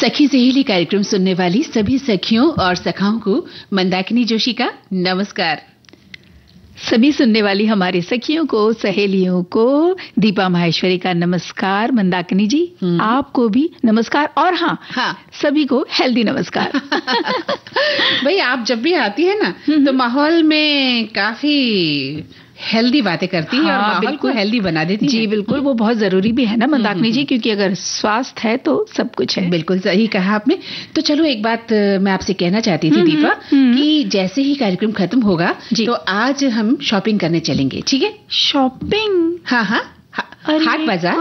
सखी सहेली कार्यक्रम सुनने वाली सभी सखियों और सखाओं को मंदाकिनी जोशी का नमस्कार। सभी सुनने वाली हमारी सखियों को, सहेलियों को दीपा माहेश्वरी का नमस्कार। मंदाकिनी जी आपको भी नमस्कार। और हाँ, सभी को हेल्दी नमस्कार। भाई आप जब भी आती है ना तो माहौल में काफी हेल्दी बातें करती है और माहौल को हेल्दी बना देती है। जी बिल्कुल, वो बहुत जरूरी भी है ना मंदाकिनी जी, क्योंकि अगर स्वास्थ्य है तो सब कुछ है। बिल्कुल सही कहा आपने। तो चलो एक बात मैं आपसे कहना चाहती थी दीपा, कि जैसे ही कार्यक्रम खत्म होगा तो आज हम शॉपिंग करने चलेंगे, ठीक है? शॉपिंग? हाँ, हाट बाजार।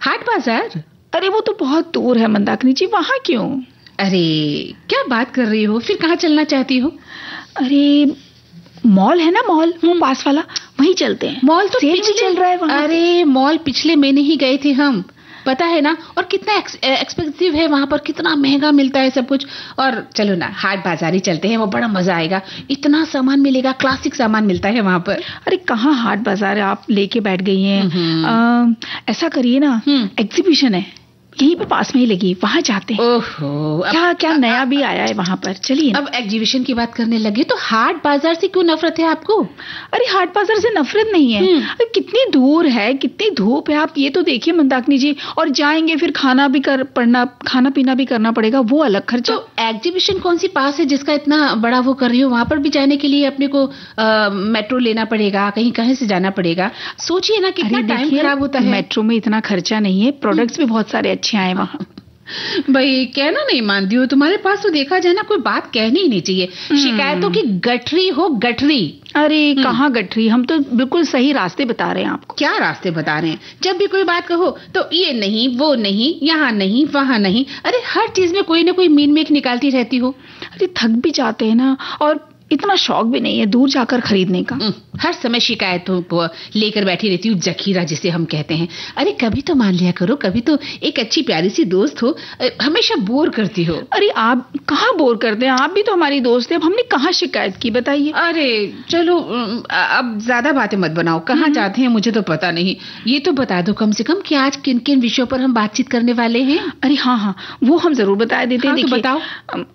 हाट बाजार? अरे वो तो बहुत दूर है मंदाकिनी जी, वहाँ क्यों? अरे क्या बात कर रही हो, फिर कहाँ चलना चाहती हो? अरे मॉल है ना, मॉल वो पास वाला, वहीं चलते हैं। मॉल तो पिछले चल रहा है वहाँ। अरे मॉल पिछले महीने ही गए थे हम, पता है ना, और कितना एक्सपेंसिव है वहां पर, कितना महंगा मिलता है सब कुछ। और चलो ना हाट बाजार ही चलते हैं, वो बड़ा मजा आएगा, इतना सामान मिलेगा, क्लासिक सामान मिलता है वहां पर। अरे कहाँ हाट बाजार है, आप लेके बैठ गई हैं। ऐसा करिए ना, एग्जीबिशन है यहीं पे पास में ही लगी, वहां जाते हैं। ओहो, क्या नया भी आया है वहां पर, चलिए। अब एग्जीबिशन की बात करने लगे तो हाट बाजार से क्यों नफरत है आपको? अरे हाट बाजार से नफरत नहीं है, अरे कितनी दूर है, कितनी धूप है, आप ये तो देखिए मंदाकिनी जी। और जाएंगे फिर खाना पीना भी करना पड़ेगा, वो अलग खर्चा। तो एग्जीबिशन कौन सी पास है जिसका इतना बड़ा वो कर रही हो? वहां पर भी जाने के लिए अपने को मेट्रो लेना पड़ेगा, कहीं से जाना पड़ेगा। सोचिए ना कितना टाइम खराब होता है। मेट्रो में इतना खर्चा नहीं है, प्रोडक्ट्स भी बहुत सारे अच्छे आए वहाँ। भाई कहना नहीं मानती हो, तुम्हारे पास तो देखा जाए ना कोई बात कहनी ही नहीं चाहिए। शिकायतों की गठरी हो गठरी। अरे कहाँ गठरी, हम तो बिल्कुल सही रास्ते बता रहे हैं आपको। क्या रास्ते बता रहे हैं? जब भी कोई बात कहो तो ये नहीं, वो नहीं, यहाँ नहीं, वहाँ नहीं। अरे हर चीज में कोई ना कोई मीन मेक निकालती रहती हो। अरे थक भी जाते हैं ना, और इतना शौक भी नहीं है दूर जाकर खरीदने का। हर समय शिकायतों को लेकर बैठी रहती हूँ, जखीरा जिसे हम कहते हैं। अरे कभी तो मान लिया करो, कभी तो एक अच्छी प्यारी सी दोस्त हो, हमेशा बोर करती हो। अरे आप कहाँ बोर करते हैं, आप भी तो हमारी दोस्त है, अब हमने कहाँ शिकायत की बताइए। अरे चलो अब ज्यादा बातें मत बनाओ, कहाँ जाते हैं मुझे तो पता नहीं, ये तो बता दो कम से कम कि आज किन किन विषयों पर हम बातचीत करने वाले हैं। अरे हाँ, वो हम जरूर बता देते हैं। तो बताओ।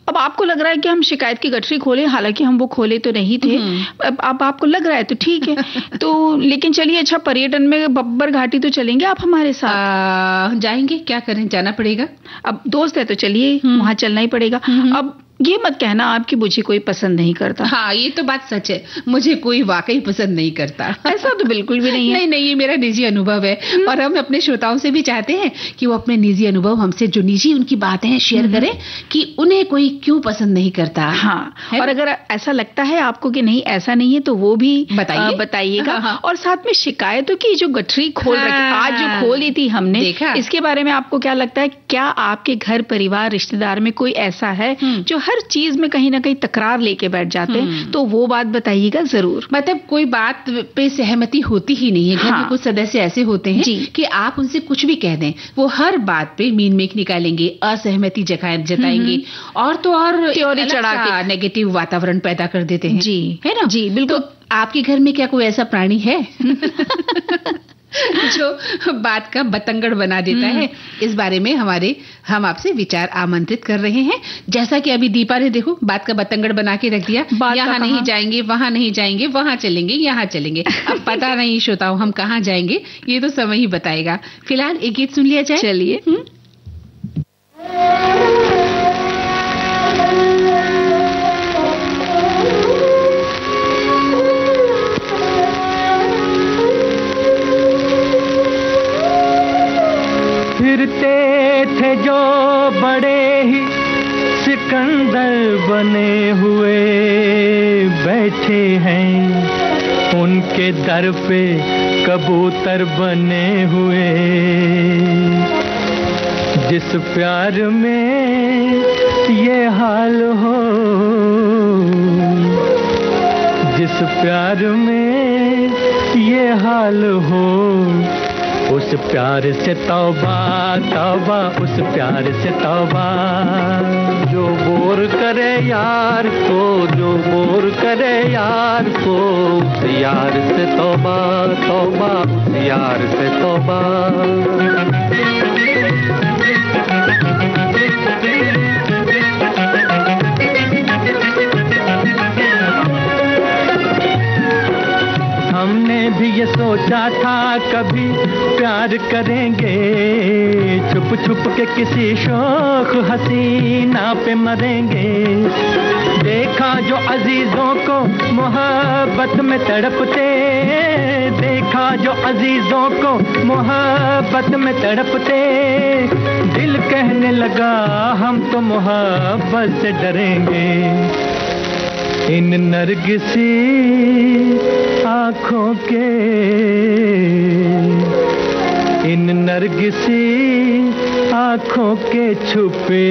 अब आपको लग रहा है कि हम शिकायत की गठरी खोले, हालांकि हम खोले तो नहीं थे। अब आपको लग रहा है तो ठीक है। तो लेकिन चलिए, अच्छा पर्यटन में बब्बर घाटी तो चलेंगे आप हमारे साथ? जाएंगे, क्या करें, जाना पड़ेगा। अब दोस्त है तो चलिए, वहां चलना ही पड़ेगा। अब ये मत कहना आपकी मुझे कोई पसंद नहीं करता। हाँ ये तो बात सच है, मुझे कोई वाकई पसंद नहीं करता। ऐसा तो बिल्कुल भी नहीं है। नहीं, ये मेरा निजी अनुभव है। और हम अपने श्रोताओं से भी चाहते हैं कि वो अपने निजी अनुभव हमसे, जो निजी उनकी बातें हैं, शेयर करें कि उन्हें कोई क्यों पसंद नहीं करता। हाँ, और अगर ऐसा लगता है आपको कि नहीं ऐसा नहीं है तो वो भी बताइएगा। और साथ में शिकायतों की जो गठरी आज जो खोली थी हमने, इसके बारे में आपको क्या लगता है? क्या आपके घर परिवार रिश्तेदार में कोई ऐसा है जो हर चीज में कहीं ना कहीं तकरार लेके बैठ जाते हैं? तो वो बात बताइएगा जरूर। मतलब कोई बात पे सहमति होती ही नहीं है। घर में कुछ सदस्य ऐसे होते हैं कि आप उनसे कुछ भी कह दें, वो हर बात पे मीन मेक निकालेंगे, असहमति जताएंगे, और तो और त्योरी चढ़ा के नेगेटिव वातावरण पैदा कर देते हैं। जी है ना? जी बिल्कुल। तो आपके घर में क्या कोई ऐसा प्राणी है जो बात का बतंगड़ बना देता है? इस बारे में हम आपसे विचार आमंत्रित कर रहे हैं। जैसा कि अभी दीपा ने देखो बात का बतंगड़ बना के रख दिया, यहाँ नहीं जाएंगे, वहां नहीं जाएंगे, वहां चलेंगे, यहाँ चलेंगे। अब पता नहीं श्रोताओं हम कहाँ जाएंगे, ये तो समय ही बताएगा। फिलहाल एक गीत सुन लिया जाए। चलिए। फिरते थे जो बड़े ही सिकंदर बने हुए बैठे हैं, उनके दर पे कबूतर बने हुए। जिस प्यार में ये हाल हो, जिस प्यार में ये हाल हो, उस प्यार से तौबा तौबा, उस प्यार से तौबा। जो बोर करे यार को, जो बोर करे यार को, उस यार से तौबा तौबा, उस यार से तौबा। सोचा था कभी प्यार करेंगे, छुप छुप के किसी शौक हसीना पे मरेंगे। देखा जो अजीजों को मोहब्बत में तड़पते, देखा जो अजीजों को मोहब्बत में तड़पते, दिल कहने लगा हम तो मोहब्बत से डरेंगे। इन नरगिसी आँखों के, इन नरगिसी आँखों के छुपे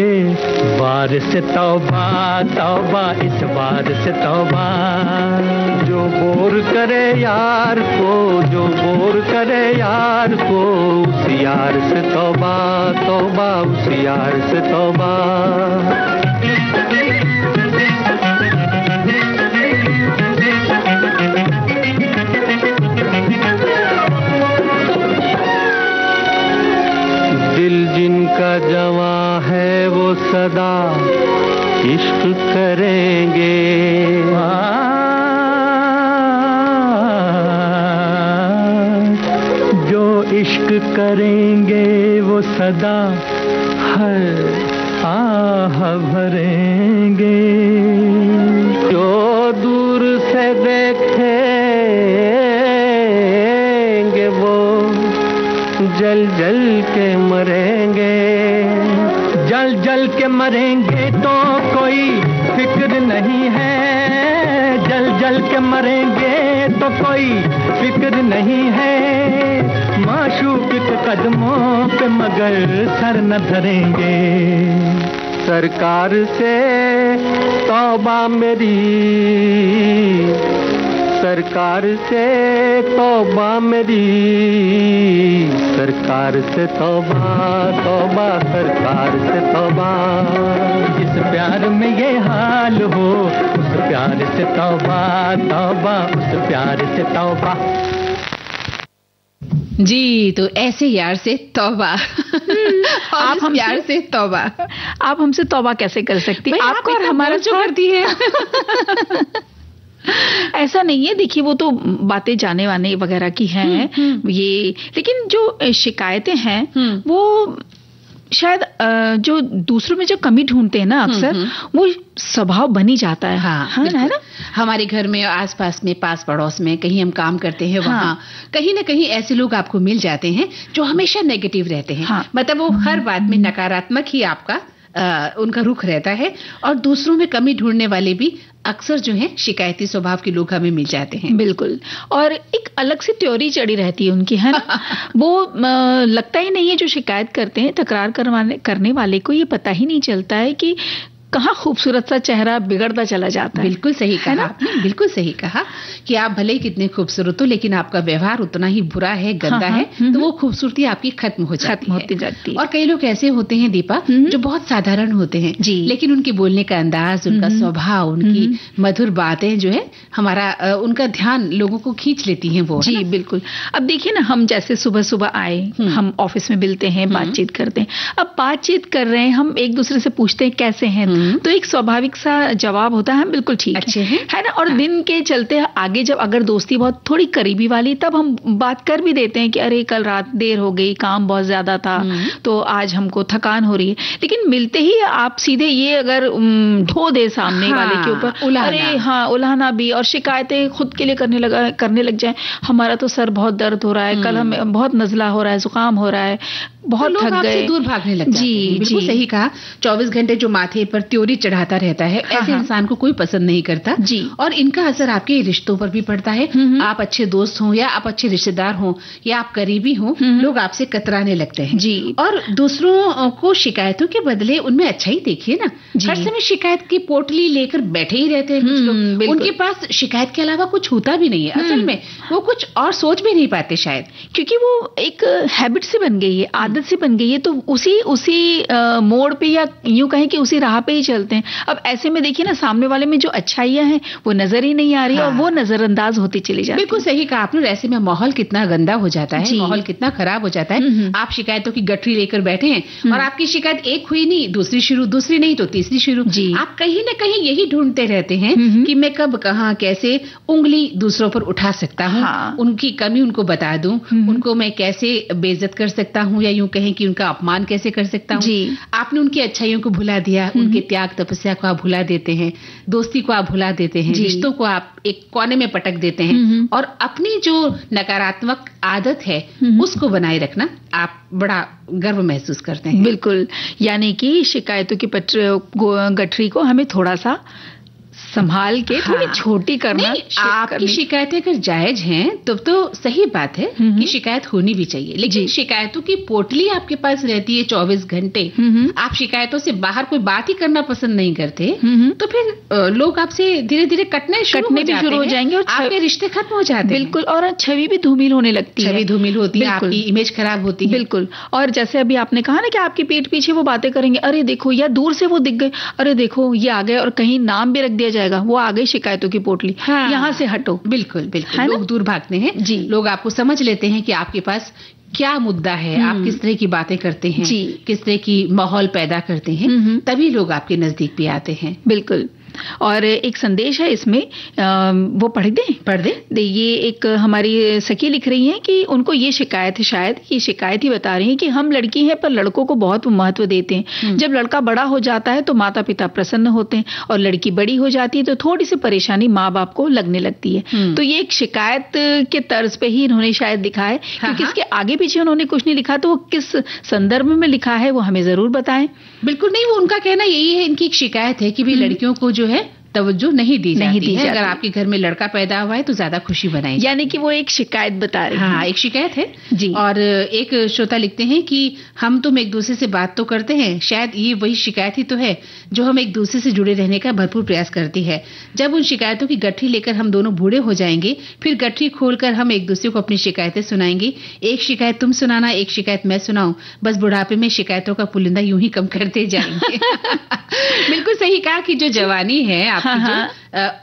वार से तौबा तौबा, इस वार से तौबा। जो बोर करे यार को, जो बोर करे यार को, उस यार से तौबा तौबा, उस यार से तौबा। दिल जिनका जवां है वो सदा इश्क करेंगे, जो इश्क करेंगे वो सदा हर आह भरेंगे। जो दूर से देखेंगे वो जल जल के मरेंगे, जल जल के मरेंगे तो कोई फिक्र नहीं है, जल जल के मरेंगे तो कोई फिक्र नहीं है। माशूक के कदमों पे मगर सर न धरेंगे। सरकार से तौबा मेरी, सरकार से तौबा मेरी, सरकार से तौबा तौबा, सरकार से तौबा। जिस प्यार में ये हाल हो उस प्यार से तौबा तौबा, उस प्यार से तौबा। जी, तो ऐसे यार से तौबा। आप हम यार से तौबा, आप हमसे तौबा कैसे कर सकती हैं? आपको और हमारा जो करती है। ऐसा नहीं है, देखिए वो तो बातें जाने वाने वगैरह की हैं ये, लेकिन जो शिकायतें हैं वो शायद जो दूसरों में जो कमी ढूंढते हैं ना अक्सर, वो स्वभाव बनी जाता है। हाँ, है ना? हमारे घर में, आसपास में, पास पड़ोस में, कहीं हम काम करते हैं वहाँ कहीं ना कहीं ऐसे लोग आपको मिल जाते हैं जो हमेशा नेगेटिव रहते हैं। मतलब वो हर बात में नकारात्मक ही आपका उनका रुख रहता है, और दूसरों में कमी ढूंढने वाले भी अक्सर जो है शिकायती स्वभाव के लोग हमें मिल जाते हैं। बिल्कुल, और एक अलग सी त्योरी चढ़ी रहती है उनकी, है ना? वो लगता ही नहीं है जो शिकायत करते हैं, तकरार करने वाले को ये पता ही नहीं चलता है कि कहाँ खूबसूरत सा चेहरा बिगड़ता चला जाता है। बिल्कुल सही कहा आपने, बिल्कुल सही कहा कि आप भले ही कितने खूबसूरत हो, लेकिन आपका व्यवहार उतना ही बुरा है, गंदा है, तो वो खूबसूरती आपकी खत्म होती जाती है। और कई लोग ऐसे होते हैं दीपा जो बहुत साधारण होते हैं, लेकिन उनके बोलने का अंदाज, उनका स्वभाव, उनकी मधुर बातें जो है हमारा उनका ध्यान लोगों को खींच लेती हैं वो। जी बिल्कुल। अब देखिए ना, हम जैसे सुबह सुबह आए, हम ऑफिस में मिलते हैं, बातचीत करते हैं। अब बातचीत कर रहे हैं, हम एक दूसरे से पूछते हैं कैसे हैं, तो एक स्वाभाविक सा जवाब होता है बिल्कुल ठीक है ना? और दिन के चलते आगे जब अगर दोस्ती बहुत थोड़ी करीबी वाली, तब हम बात कर भी देते हैं कि अरे कल रात देर हो गई, काम बहुत ज्यादा था, तो आज हमको थकान हो रही है। लेकिन मिलते ही आप सीधे ये अगर ढो दे सामने वाले के ऊपर, अरे हाँ, उलाहना भी, और शिकायतें खुद के लिए करने लग जाए। हमारा तो सर बहुत दर्द हो रहा है, कल हमें बहुत नजला हो रहा है, जुकाम हो रहा है, बहुत थक गए, दूर भागने लग जाते हैं। बिल्कुल सही कहा। 24 घंटे जो माथे पर त्योरी चढ़ाता रहता है, ऐसे इंसान को कोई पसंद नहीं करता जी। और इनका असर आपके रिश्तों पर भी पड़ता है। आप अच्छे दोस्त हों या आप अच्छे रिश्तेदार हों या आप करीबी हों, लोग आपसे कतराने लगते हैं जी। और दूसरों को शिकायतों के बदले उनमें अच्छा ही देखिए ना, हर समय शिकायत की पोटली लेकर बैठे ही रहते हैं कुछ लोग। उनके पास शिकायत के अलावा कुछ होता भी नहीं है। असल में वो कुछ और सोच भी नहीं पाते शायद, क्योंकि वो एक हैबिट से बन गई है, आदत से बन गई है। तो उसी मोड़ पे, या यूं कहें कि उसी राह पे ही चलते हैं। अब ऐसे में देखिए ना, सामने वाले में जो अच्छाइयां हैं वो नजर ही नहीं आ रही और वो नजरअंदाज होती चली जाती है। बिल्कुल सही कहा आपने। ऐसे में माहौल कितना गंदा हो जाता है, माहौल कितना खराब हो जाता है। आप शिकायतों की गठरी लेकर बैठे हैं और आपकी शिकायत एक हुई नहीं, दूसरी शुरू, दूसरी नहीं तो तीसरी शुरू। आप कहीं ना कहीं यही ढूंढते रहते हैं कि मैं कब, कहां, कैसे उंगली दूसरों पर उठा सकता हूं, उनकी कमी उनको बता दूं, उनको मैं कैसे बेइज्जत कर सकता हूं, या यूं कहें कि उनका अपमान कैसे कर सकता हूं। आपने उनकी अच्छाइयों को भुला दिया, उनके त्याग तपस्या को आप भुला देते हैं, दोस्ती को आप भुला देते हैं, रिश्तों को आप एक कोने में पटक देते हैं और अपनी जो नकारात्मक आदत है उसको बनाए रखना आप बड़ा गर्व महसूस करते हैं। बिल्कुल, यानी कि शिकायतों की गठरी को हमें थोड़ा सा संभाल के थोड़ी छोटी करना। आपकी शिकायतें अगर जायज हैं तब तो सही बात है कि शिकायत होनी भी चाहिए, लेकिन शिकायतों की पोटली आपके पास रहती है 24 घंटे, आप शिकायतों से बाहर कोई बात ही करना पसंद नहीं करते, तो फिर लोग आपसे धीरे धीरे कटने भी शुरू हो जाएंगे और आपके रिश्ते खत्म हो जाते हैं। बिल्कुल, और छवि भी धूमिल होने लगती है, छवि धूमिल होती है, आपकी इमेज खराब होती है। बिल्कुल, और जैसे अभी आपने कहा ना कि आपके पीठ पीछे वो बातें करेंगे, अरे देखो, या दूर से वो दिख गए, अरे देखो ये आ गए, और कहीं नाम भी रख दिया जाएगा, वो आ गई शिकायतों की पोटली, यहाँ से हटो। बिल्कुल बिल्कुल, लोग दूर भागते हैं जी। लोग आपको समझ लेते हैं कि आपके पास क्या मुद्दा है, आप किस तरह की बातें करते हैं, किस तरह की माहौल पैदा करते हैं, तभी लोग आपके नजदीक भी आते हैं। बिल्कुल। और एक संदेश है इसमें, वो पढ़ दे। ये एक हमारी सखी लिख रही हैं कि उनको ये शिकायत है, शायद ये शिकायत ही बता रही हैं कि हम लड़की हैं पर लड़कों को बहुत महत्व देते हैं। जब लड़का बड़ा हो जाता है तो माता पिता प्रसन्न होते हैं, और लड़की बड़ी हो जाती है तो थोड़ी सी परेशानी माँ बाप को लगने लगती है। तो ये एक शिकायत के तर्ज पे ही इन्होंने शायद लिखा है, क्योंकि इसके आगे पीछे उन्होंने कुछ नहीं लिखा, तो वो किस संदर्भ में लिखा है वो हमें जरूर बताएं। बिल्कुल नहीं, वो उनका कहना यही है, इनकी एक शिकायत है कि भी लड़कियों को जो है तवज्जो नहीं दी जाती है। अगर आपके घर में लड़का पैदा हुआ है तो ज्यादा खुशी बनाई, यानी कि वो एक शिकायत बता रहे हैं। हाँ, एक शिकायत है जी। और एक श्रोता लिखते हैं कि हम तुम एक दूसरे से बात तो करते हैं, शायद ये वही शिकायत ही तो है जो हम एक दूसरे से जुड़े रहने का भरपूर प्रयास करती है। जब उन शिकायतों की गठरी लेकर हम दोनों बूढ़े हो जाएंगे, फिर गठरी खोलकर हम एक दूसरे को अपनी शिकायतें सुनाएंगे। एक शिकायत तुम सुनाना, एक शिकायत मैं सुनाऊं, बस बुढ़ापे में शिकायतों का पुलिंदा यूं ही कम करते जाएंगे। बिल्कुल सही कहा कि जो जवानी है आपकी,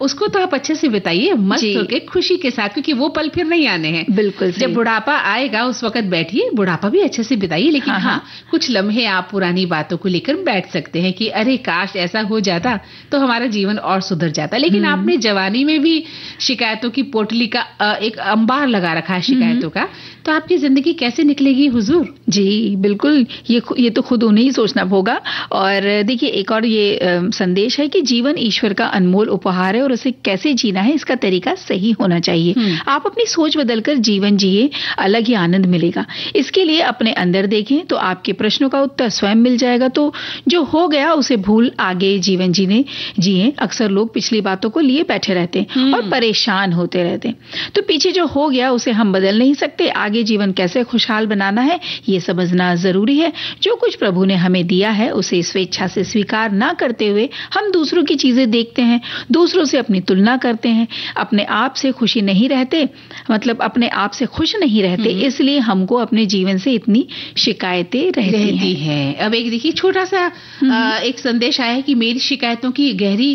उसको तो आप अच्छे से बिताइए, मस्त होकर, खुशी के साथ, क्योंकि वो पल फिर नहीं आने हैं। बिल्कुल, जब बुढ़ापा आएगा उस वक्त बैठिए, बुढ़ापा भी अच्छे से बिताइए, लेकिन हाँ, कुछ लम्हे आप पुरानी बातों को लेकर बैठ सकते हैं कि अरे काश ऐसा हो जाता तो हमारा जीवन और सुधर जाता। लेकिन आपने जवानी में भी शिकायतों की पोटली का एक अंबार लगा रखा है शिकायतों का, तो आपकी जिंदगी कैसे निकलेगी हुजूर? जी बिल्कुल, ये तो खुद उन्हें ही सोचना होगा। और देखिए, एक और ये संदेश है कि जीवन ईश्वर का अनमोल उपहार है और उसे कैसे जीना है इसका तरीका सही होना चाहिए। आप अपनी सोच बदलकर जीवन जिए, अलग ही आनंद मिलेगा। इसके लिए अपने अंदर देखें तो आपके प्रश्नों का उत्तर स्वयं मिल जाएगा। तो जो हो गया उसे भूल आगे जीवन जिए। अक्सर लोग पिछली बातों को लिए बैठे रहते हैं और परेशान होते रहते हैं। तो पीछे जो हो गया उसे हम बदल नहीं सकते, आगे जीवन कैसे खुशहाल बनाना है ये समझना जरूरी है। जो कुछ प्रभु ने हमें दिया है उसे स्वेच्छा से स्वीकार ना करते हुए हम दूसरों की चीजें देखते हैं, दूसरों से अपनी तुलना करते हैं, अपने आप से खुशी नहीं रहते, मतलब अपने आप से खुश नहीं रहते, इसलिए हमको अपने जीवन से इतनी शिकायतें रहती हैं। अब एक देखिए छोटा सा एक संदेश आया है कि मेरी शिकायतों की गहरी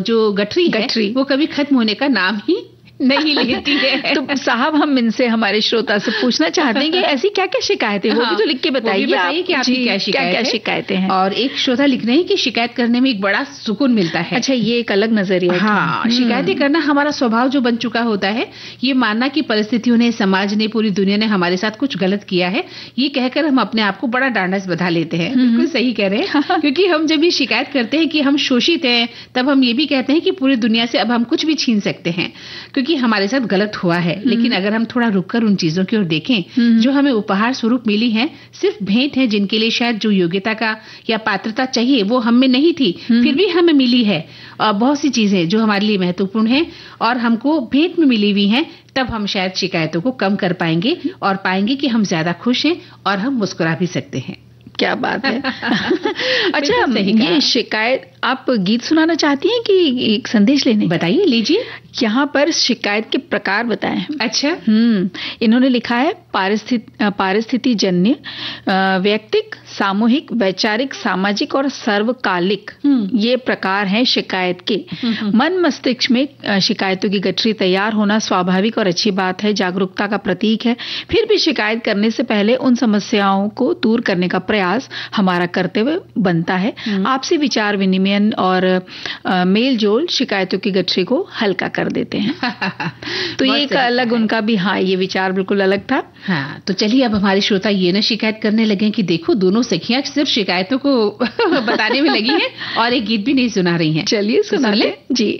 जो गठरी वो कभी खत्म होने का नाम ही नहीं लेती है। तो साहब, हम इनसे, हमारे श्रोता से पूछना चाहते हैं कि ऐसी क्या क्या शिकायतें, वो भी तो लिख के बताइए कि आपकी क्या शिकायतें हैं। और एक श्रोता लिख रहे हैं कि शिकायत करने में एक बड़ा सुकून मिलता है। अच्छा, ये एक अलग नजरिया है। हाँ, शिकायतें करना हमारा स्वभाव जो बन चुका होता है, ये मानना कि परिस्थितियों ने, समाज ने, पूरी दुनिया ने हमारे साथ कुछ गलत किया है, ये कहकर हम अपने आप को बड़ा डांडस बधा लेते हैं। बिल्कुल सही कह रहे हैं, क्योंकि हम जब ये शिकायत करते हैं कि हम शोषित हैं, तब हम ये भी कहते हैं कि पूरी दुनिया से अब हम कुछ भी छीन सकते हैं, क्योंकि हमारे साथ गलत हुआ है। लेकिन अगर हम थोड़ा रुककर उन चीजों की ओर देखें जो हमें उपहार स्वरूप मिली हैं, सिर्फ भेंट है जिनके लिए शायद जो योग्यता का या पात्रता चाहिए वो हम में नहीं थी, फिर भी हमें मिली है। और बहुत सी चीजें जो हमारे लिए महत्वपूर्ण हैं और हमको भेंट में मिली हुई हैं, तब हम शायद शिकायतों को कम कर पाएंगे और पाएंगे कि हम ज्यादा खुश हैं और हम मुस्कुरा भी सकते हैं। क्या बात है। अच्छा, ये शिकायत, आप गीत सुनाना चाहती हैं कि एक संदेश लेने? बताइए, लीजिए। यहाँ पर शिकायत के प्रकार बताए हैं। अच्छा। इन्होंने लिखा है पारिस्थिति जन्य, व्यक्तिक, सामूहिक, वैचारिक, सामाजिक और सर्वकालिक, ये प्रकार हैं शिकायत के। मन मस्तिष्क में शिकायतों की गठरी तैयार होना स्वाभाविक और अच्छी बात है, जागरूकता का प्रतीक है। फिर भी शिकायत करने से पहले उन समस्याओं को दूर करने का प्रयास हमारा कर्तव्य बनता है। आपसी विचार विनिमय और मेल जोल शिकायतों की गठरी को हल्का कर देते हैं। तो ये एक अलग उनका भी, हाँ, ये विचार बिल्कुल अलग था। हाँ, तो चलिए अब हमारे श्रोता ये ना शिकायत करने लगे कि देखो दोनों सखियां सिर्फ शिकायतों को बताने में लगी हैं और एक गीत भी नहीं सुना रही हैं। चलिए सुना ले जी।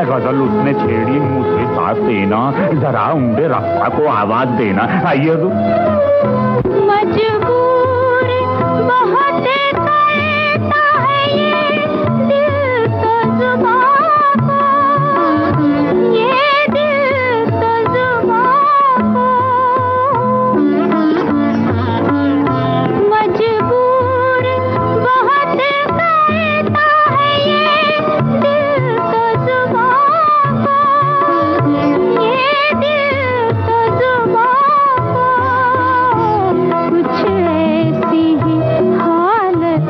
गजल उसने छेड़ी, मुझसे साथ देना, जरा उम्दे रफ्ता को आवाज देना। आइए तो मजबूर बहुत करता है ये दिल तो जुबां को, ये दिल तो जुबां को, मजबूर बहुत करता है ये दिल तो जुबां को, ये दिल तो जुबां को, कुछ ऐसी ही हालत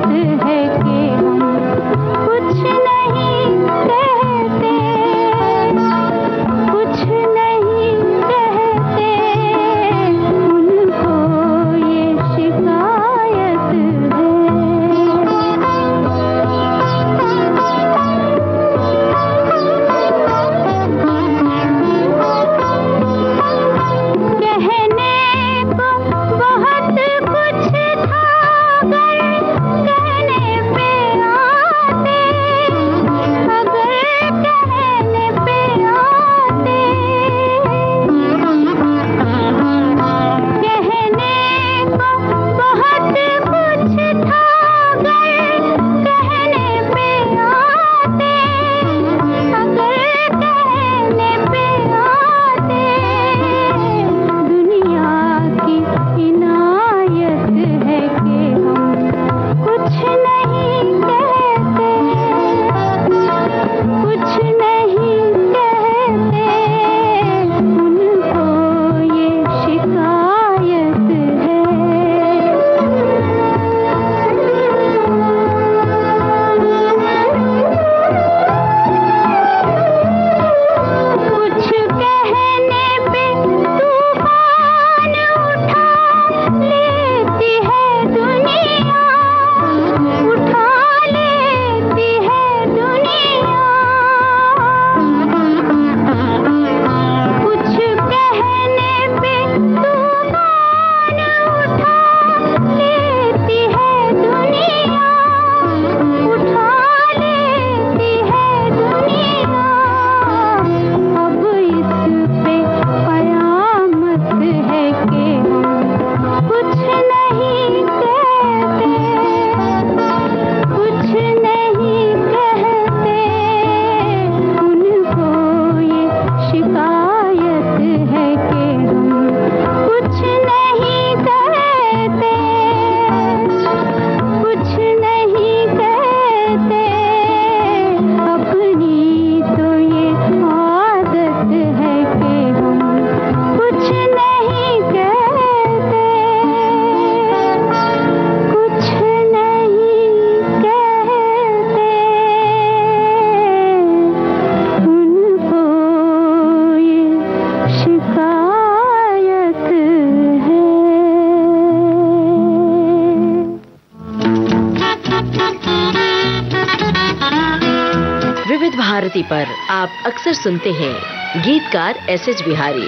भारती पर आप अक्सर सुनते हैं गीतकार एस.एच. बिहारी।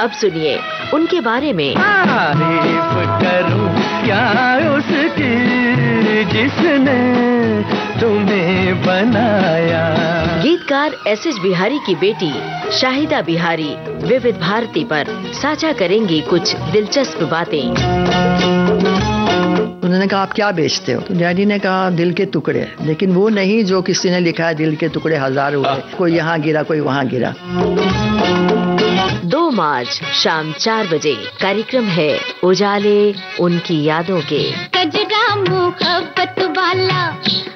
अब सुनिए उनके बारे में। तारीफ करूं क्या उसकी जिसने तुम्हें बनाया। गीतकार एस.एच. बिहारी की बेटी शाहिदा बिहारी विविध भारती पर साझा करेंगी कुछ दिलचस्प बातें। उन्होंने कहा आप क्या बेचते हो? तो डैडी ने कहा दिल के टुकड़े, लेकिन वो नहीं जो किसी ने लिखा है दिल के टुकड़े हजार हुए, कोई यहाँ गिरा कोई वहाँ गिरा। 2 मार्च शाम 4 बजे कार्यक्रम है उजाले उनकी यादों के। कजरा मोहब्बत वाला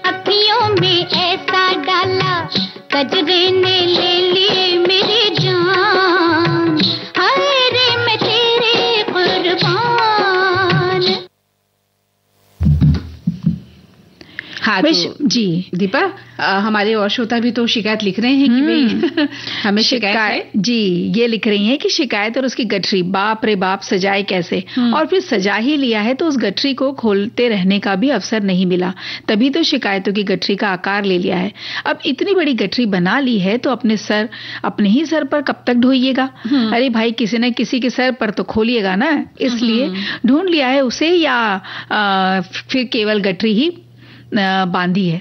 अखियों में ऐसा डाला, कजरे ने ले ली मेरी जान, हाय रे मैं तेरे कुर्बान। हाँ तो जी दीपा, हमारे और श्रोता भी तो शिकायत लिख रहे हैं कि भाई हमें शिकायत है। जी, ये लिख रही हैं कि शिकायत और उसकी गठरी, बाप रे बाप सजाए कैसे, और फिर सजा ही लिया है तो उस गठरी को खोलते रहने का भी अवसर नहीं मिला, तभी तो शिकायतों की गठरी का आकार ले लिया है। अब इतनी बड़ी गठरी बना ली है तो अपने ही सर पर कब तक ढोइएगा? अरे भाई किसी न किसी के सर पर तो खोलिएगा ना, इसलिए ढूंढ लिया है उसे, या फिर केवल गठरी ही बांधी है।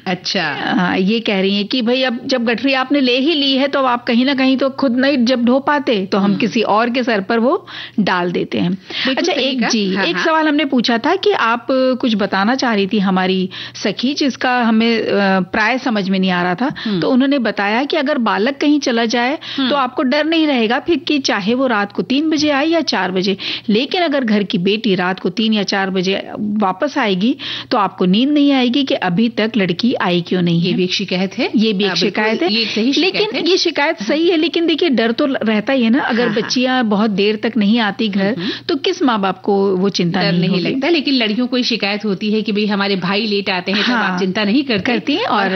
अच्छा, ये कह रही हैं कि भाई अब जब गठरी आपने ले ही ली है तो आप कहीं ना कहीं तो खुद नहीं जब ढो पाते तो हम किसी और के सर पर वो डाल देते हैं। अच्छा, एक सवाल हमने पूछा था कि आप कुछ बताना चाह रही थी हमारी सखी, जिसका हमें प्राय समझ में नहीं आ रहा था, तो उन्होंने बताया कि अगर बालक कहीं चला जाए तो आपको डर नहीं रहेगा फिर कि चाहे वो रात को 3 बजे आए या 4 बजे, लेकिन अगर घर की बेटी रात को 3 या 4 बजे वापस आएगी तो आपको नींद नहीं आएगी कि अभी तक लड़की आई क्यों नहीं है। ये भी एक शिकायत है, ये भी एक शिकायत है, लेकिन ये शिकायत सही है, लेकिन देखिए डर तो रहता ही है ना। अगर बच्चियां बहुत देर तक नहीं आती घर तो किस माँ बाप को वो चिंता नहीं लगता, लेकिन लड़कियों को शिकायत होती है कि भाई हमारे भाई लेट आते हैं, आप चिंता नहीं करती और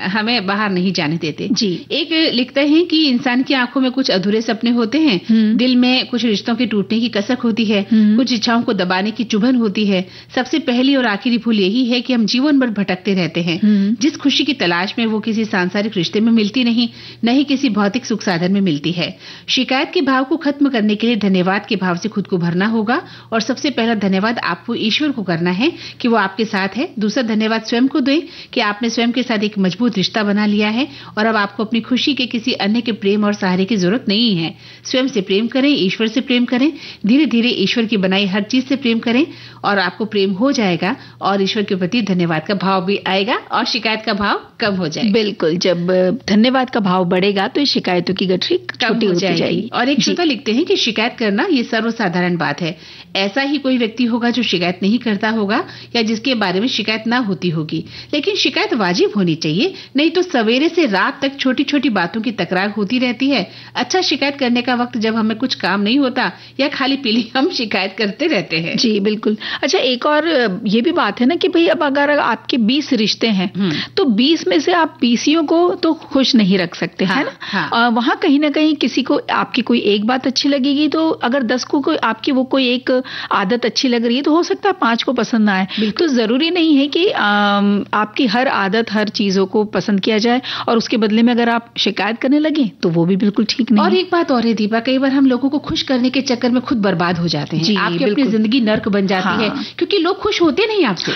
हमें बाहर नहीं जाने देते। जी, एक लिखते हैं कि इंसान की आंखों में कुछ अधूरे सपने होते हैं, दिल में कुछ रिश्तों के टूटने की कसक होती है, कुछ इच्छाओं को दबाने की चुभन होती है। सबसे पहली और आखिरी भूल यही है कि हम जीवन भर भटकते रहते हैं। जिस खुशी की तलाश में वो किसी सांसारिक रिश्ते में मिलती नहीं, न ही किसी भौतिक सुख साधन में मिलती है। शिकायत के भाव को खत्म करने के लिए धन्यवाद के भाव से खुद को भरना होगा, और सबसे पहला धन्यवाद आपको ईश्वर को करना है कि वो आपके साथ है। दूसरा धन्यवाद स्वयं को दें कि आपने स्वयं के साथ एक मजबूत रिश्ता बना लिया है और अब आपको अपनी खुशी के किसी अन्य के प्रेम और सहारे की जरूरत नहीं है। स्वयं से प्रेम करें, ईश्वर से प्रेम करें, धीरे धीरे ईश्वर की बनाई हर चीज से प्रेम करें और आपको प्रेम हो जाएगा और ईश्वर के प्रति धन्यवाद का भाव भी आएगा और शिकायत का भाव कम हो जाएगा। बिल्कुल, जब धन्यवाद का भाव बढ़ेगा तो शिकायतों की गठरी छोटी हो जाएगी। और एक श्रोता लिखते हैं कि शिकायत करना ये सर्वसाधारण बात है। ऐसा ही कोई व्यक्ति होगा जो शिकायत नहीं करता होगा या जिसके बारे में शिकायत ना होती होगी, लेकिन शिकायत वाजिब होनी चाहिए, नहीं तो सवेरे से रात तक छोटी छोटी बातों की तकरार होती रहती है। अच्छा, शिकायत करने का वक्त जब हमें कुछ काम नहीं होता या खाली पीली हम शिकायत करते रहते हैं। जी बिल्कुल। अच्छा, एक और ये भी बात है ना कि भाई अब अगर आपके 20 रिश्ते हैं तो 20 में से आप 20 को तो खुश नहीं रख सकते, है ना। वहां कहीं ना कहीं किसी को आपकी कोई एक बात अच्छी लगेगी, तो अगर 10 को कोई आपकी वो कोई एक आदत अच्छी लग रही है तो हो सकता है 5 को पसंद ना आए। तो जरूरी नहीं है कि आपकी हर आदत हर चीजों को पसंद किया जाए और उसके बदले में अगर आप शिकायत करने लगे तो वो भी बिल्कुल ठीक नहीं। और एक बात और है दीपा, कई बार हम लोगों को खुश करने के चक्कर में खुद बर्बाद हो जाते हैं। आपकी अपनी जिंदगी नर्क बन जाती है क्योंकि लोग खुश होते नहीं आपसे।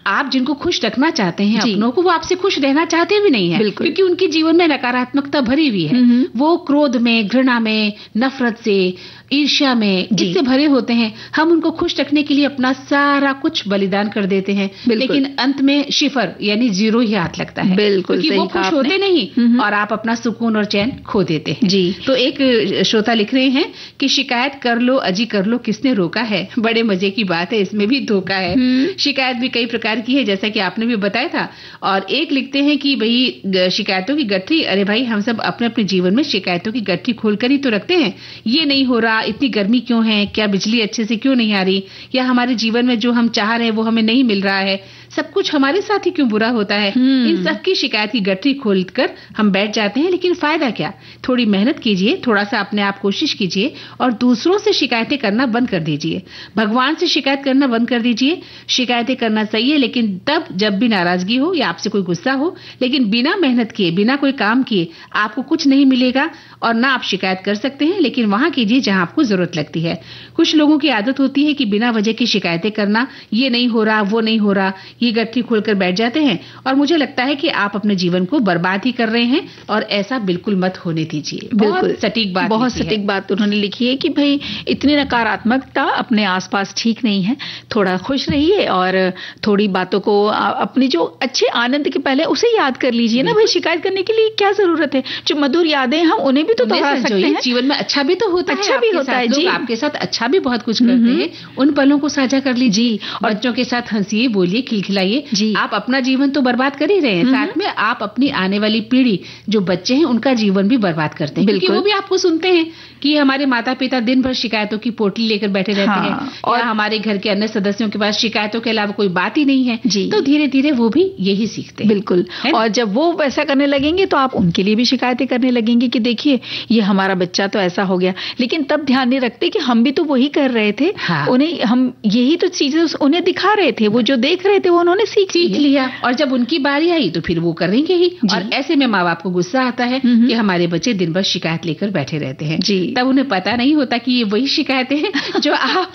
आप जिनको खुश रखना चाहते हैं अपनों को, वो आपसे खुश रहना चाहते भी नहीं है क्योंकि उनके जीवन में नकारात्मकता भरी हुई है। वो क्रोध में, घृणा में, नफरत से, ईर्ष्या में, इससे भरे होते हैं। हम उनको खुश रखने के लिए अपना सारा कुछ बलिदान कर देते हैं, लेकिन अंत में शिफर यानी 0 ही हाथ लगता है। बिल्कुल, क्योंकि वो खुश होते नहीं और आप अपना सुकून और चैन खो देते हैं। जी। तो एक श्रोता लिख रहे हैं कि शिकायत कर लो अजी कर लो, किसने रोका है। बड़े मजे की बात है, इसमें भी धोखा है। शिकायत भी कई प्रकार की है जैसा कि आपने भी बताया था। और एक लिखते हैं कि भाई शिकायतों की गठरी, अरे भाई हम सब अपने अपने जीवन में शिकायतों की गठरी खोलकर ही तो रखते हैं। ये नहीं हो रहा, इतनी गर्मी क्यों है, क्या बिजली अच्छे से क्यों नहीं आ रही, या हमारे जीवन में जो हम चाह रहे हैं वो हमें नहीं मिल रहा है। सब कुछ हमारे साथ ही क्यों बुरा होता है। इन सब की शिकायत की गठरी खोलकर हम बैठ जाते हैं, लेकिन फायदा क्या। थोड़ी मेहनत कीजिए, थोड़ा सा अपने आप कोशिश कीजिए और दूसरों से शिकायतें करना बंद कर दीजिए। भगवान से शिकायत करना बंद कर दीजिए। शिकायतें करना सही है, लेकिन तब जब भी नाराजगी हो या आपसे कोई गुस्सा हो, लेकिन बिना मेहनत किए, बिना कोई काम किए आपको कुछ नहीं मिलेगा। और ना आप शिकायत कर सकते हैं, लेकिन वहां कीजिए जहां आपको जरूरत लगती है। कुछ लोगों की आदत होती है कि बिना वजह की शिकायतें करना, ये नहीं हो रहा, वो नहीं हो रहा, ये गठरी खोलकर बैठ जाते हैं और मुझे लगता है कि आप अपने जीवन को बर्बाद ही कर रहे हैं और ऐसा बिल्कुल मत होने दीजिए। बिल्कुल सटीक बात, बहुत सटीक बात उन्होंने लिखी है कि भाई इतनी नकारात्मकता अपने आसपास ठीक नहीं है। थोड़ा खुश रहिए और थोड़ी बातों को अपनी जो अच्छे आनंद के पहले उसे याद कर लीजिए ना। भाई शिकायत करने के लिए क्या जरूरत है। जो मधुर यादें हम उन्हें भी तो दोहरा सकते हैं। जीवन में अच्छा भी तो होता है, अच्छा भी होता है जी। आपके साथ अच्छा भी बहुत कुछ करते हैं, उन पलों को साझा कर लीजिए। और बच्चों के साथ हंसिए, बोलिए, खिलखिलाइए। आप अपना जीवन तो बर्बाद कर ही रहे हैं, साथ में आप अपनी आने वाली पीढ़ी जो बच्चे हैं उनका जीवन भी बर्बाद करते हैं, क्योंकि वो भी आपको सुनते हैं कि हमारे माता पिता दिन भर शिकायतों की पोटली लेकर बैठे रहते हैं और हमारे घर के अन्य सदस्यों के पास शिकायतों के अलावा कोई बात ही नहीं है। तो धीरे धीरे वो भी यही सीखते हैं। बिल्कुल। और जब वो वैसा करने लगेंगे तो आप उनके लिए भी शिकायतें करने लगेंगे कि देखिए ये हमारा बच्चा तो ऐसा हो गया। लेकिन तब ध्यान नहीं रखते कि हम भी तो वही कर रहे थे। उन्हें हम यही तो चीजें उन्हें दिखा रहे थे, वो जो देख रहे थे वो उन्होंने सीख लिया और जब उनकी बारी आई तो फिर वो करेंगे ही। और ऐसे में माँ बाप को गुस्सा आता है कि हमारे बच्चे दिन भर शिकायत लेकर बैठे रहते हैं। तब उन्हें पता नहीं होता कि ये वही शिकायतें हैं जो आप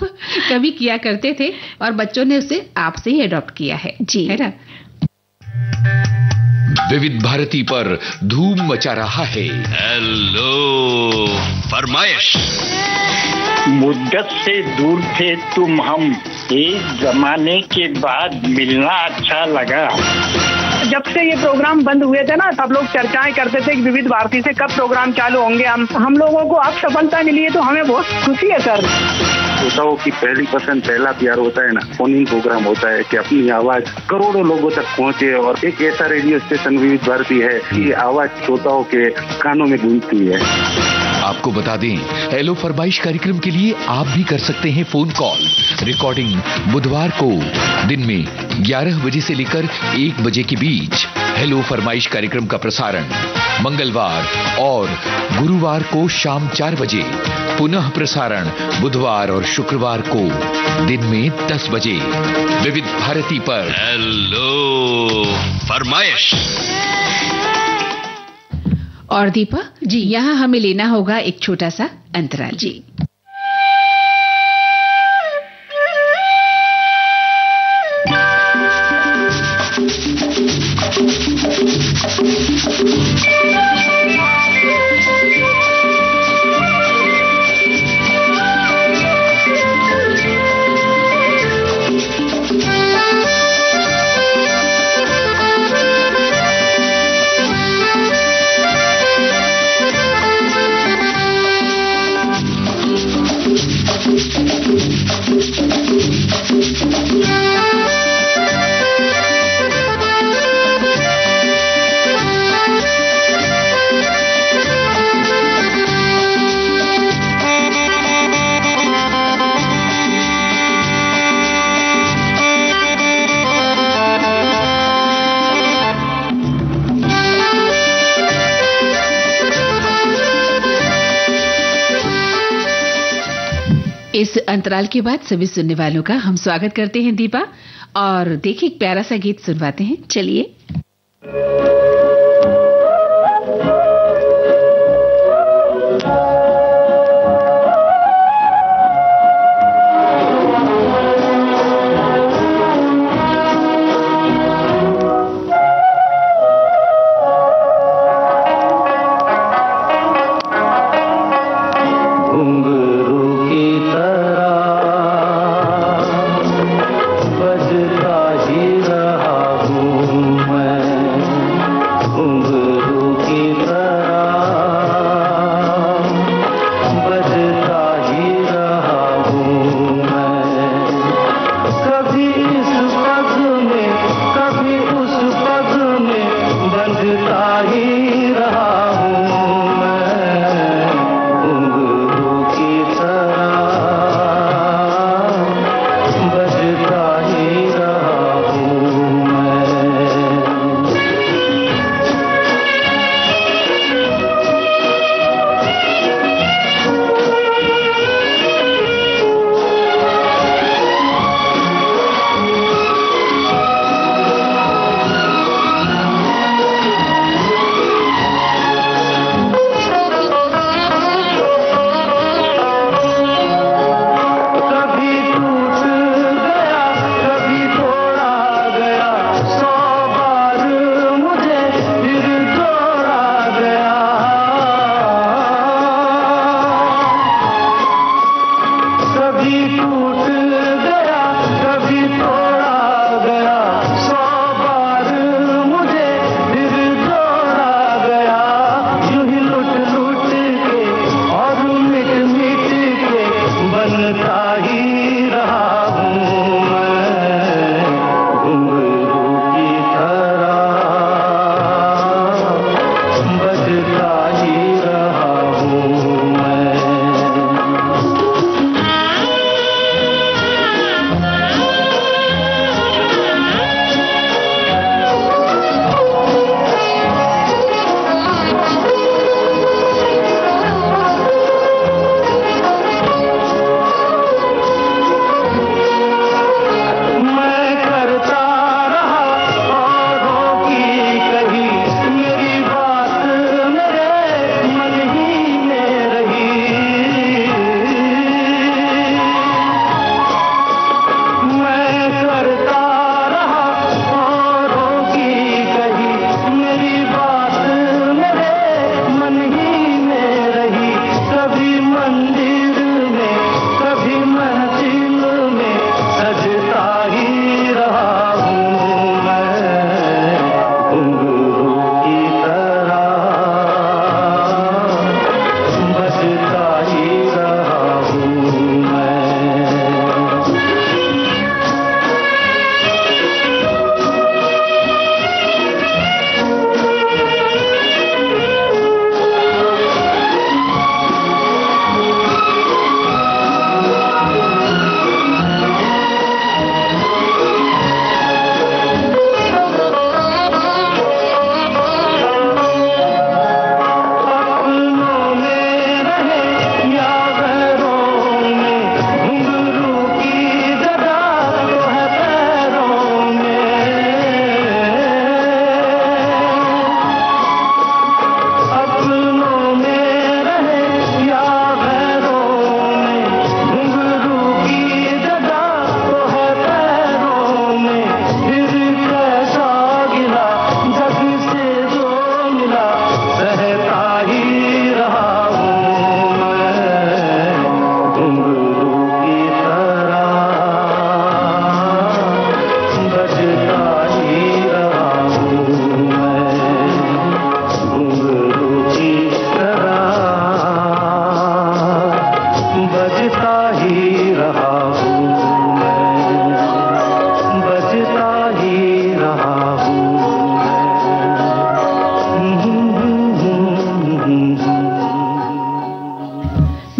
कभी किया करते थे और बच्चों ने उसे आपसे ही अडॉप्ट किया है। जी है ना। विविध भारती पर धूम मचा रहा है हेलो फरमाइश। मुद्दत से दूर थे तुम हम, एक जमाने के बाद मिलना अच्छा लगा। जब से ये प्रोग्राम बंद हुए थे ना, सब लोग चर्चाएं करते थे कि विविध भारती से कब प्रोग्राम चालू होंगे। हम लोगों को अब सफलता मिली है तो हमें बहुत खुशी है सर। श्रोताओं की पहली पसंद, पहला प्यार होता है ना, फोन इन प्रोग्राम होता है कि अपनी आवाज करोड़ों लोगों तक पहुंचे। और एक ऐसा रेडियो स्टेशन विविध भारती है कि आवाज श्रोताओं के कानों में गूंजती है। आपको बता दें, हेलो फरमाइश कार्यक्रम के लिए आप भी कर सकते हैं फोन कॉल। रिकॉर्डिंग बुधवार को दिन में 11 बजे से लेकर 1 बजे के बीच। हेलो फरमाइश कार्यक्रम का प्रसारण मंगलवार और गुरुवार को शाम 4 बजे। पुनः प्रसारण बुधवार और शुक्रवार को दिन में 10 बजे विविध भारती पर। हेलो फरमाइश। और दीपा जी, यहाँ हमें लेना होगा एक छोटा सा अंतराल। जी इस अंतराल के बाद सभी सुनने वालों का हम स्वागत करते हैं दीपा। और देखिए एक प्यारा सा गीत सुनवाते हैं। चलिए।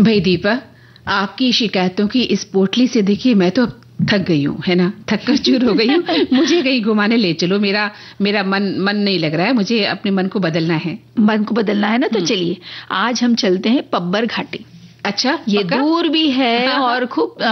भाई दीपा, आपकी शिकायतों की इस पोटली से देखिए मैं तो थक गई हूँ, है ना, थक कर चूर हो गई हूँ। मुझे कहीं घुमाने ले चलो, मेरा मन नहीं लग रहा है, मुझे अपने मन को बदलना है। मन को बदलना है ना, तो चलिए आज हम चलते हैं पब्बर घाटी। अच्छा, ये दूर भी है और खूब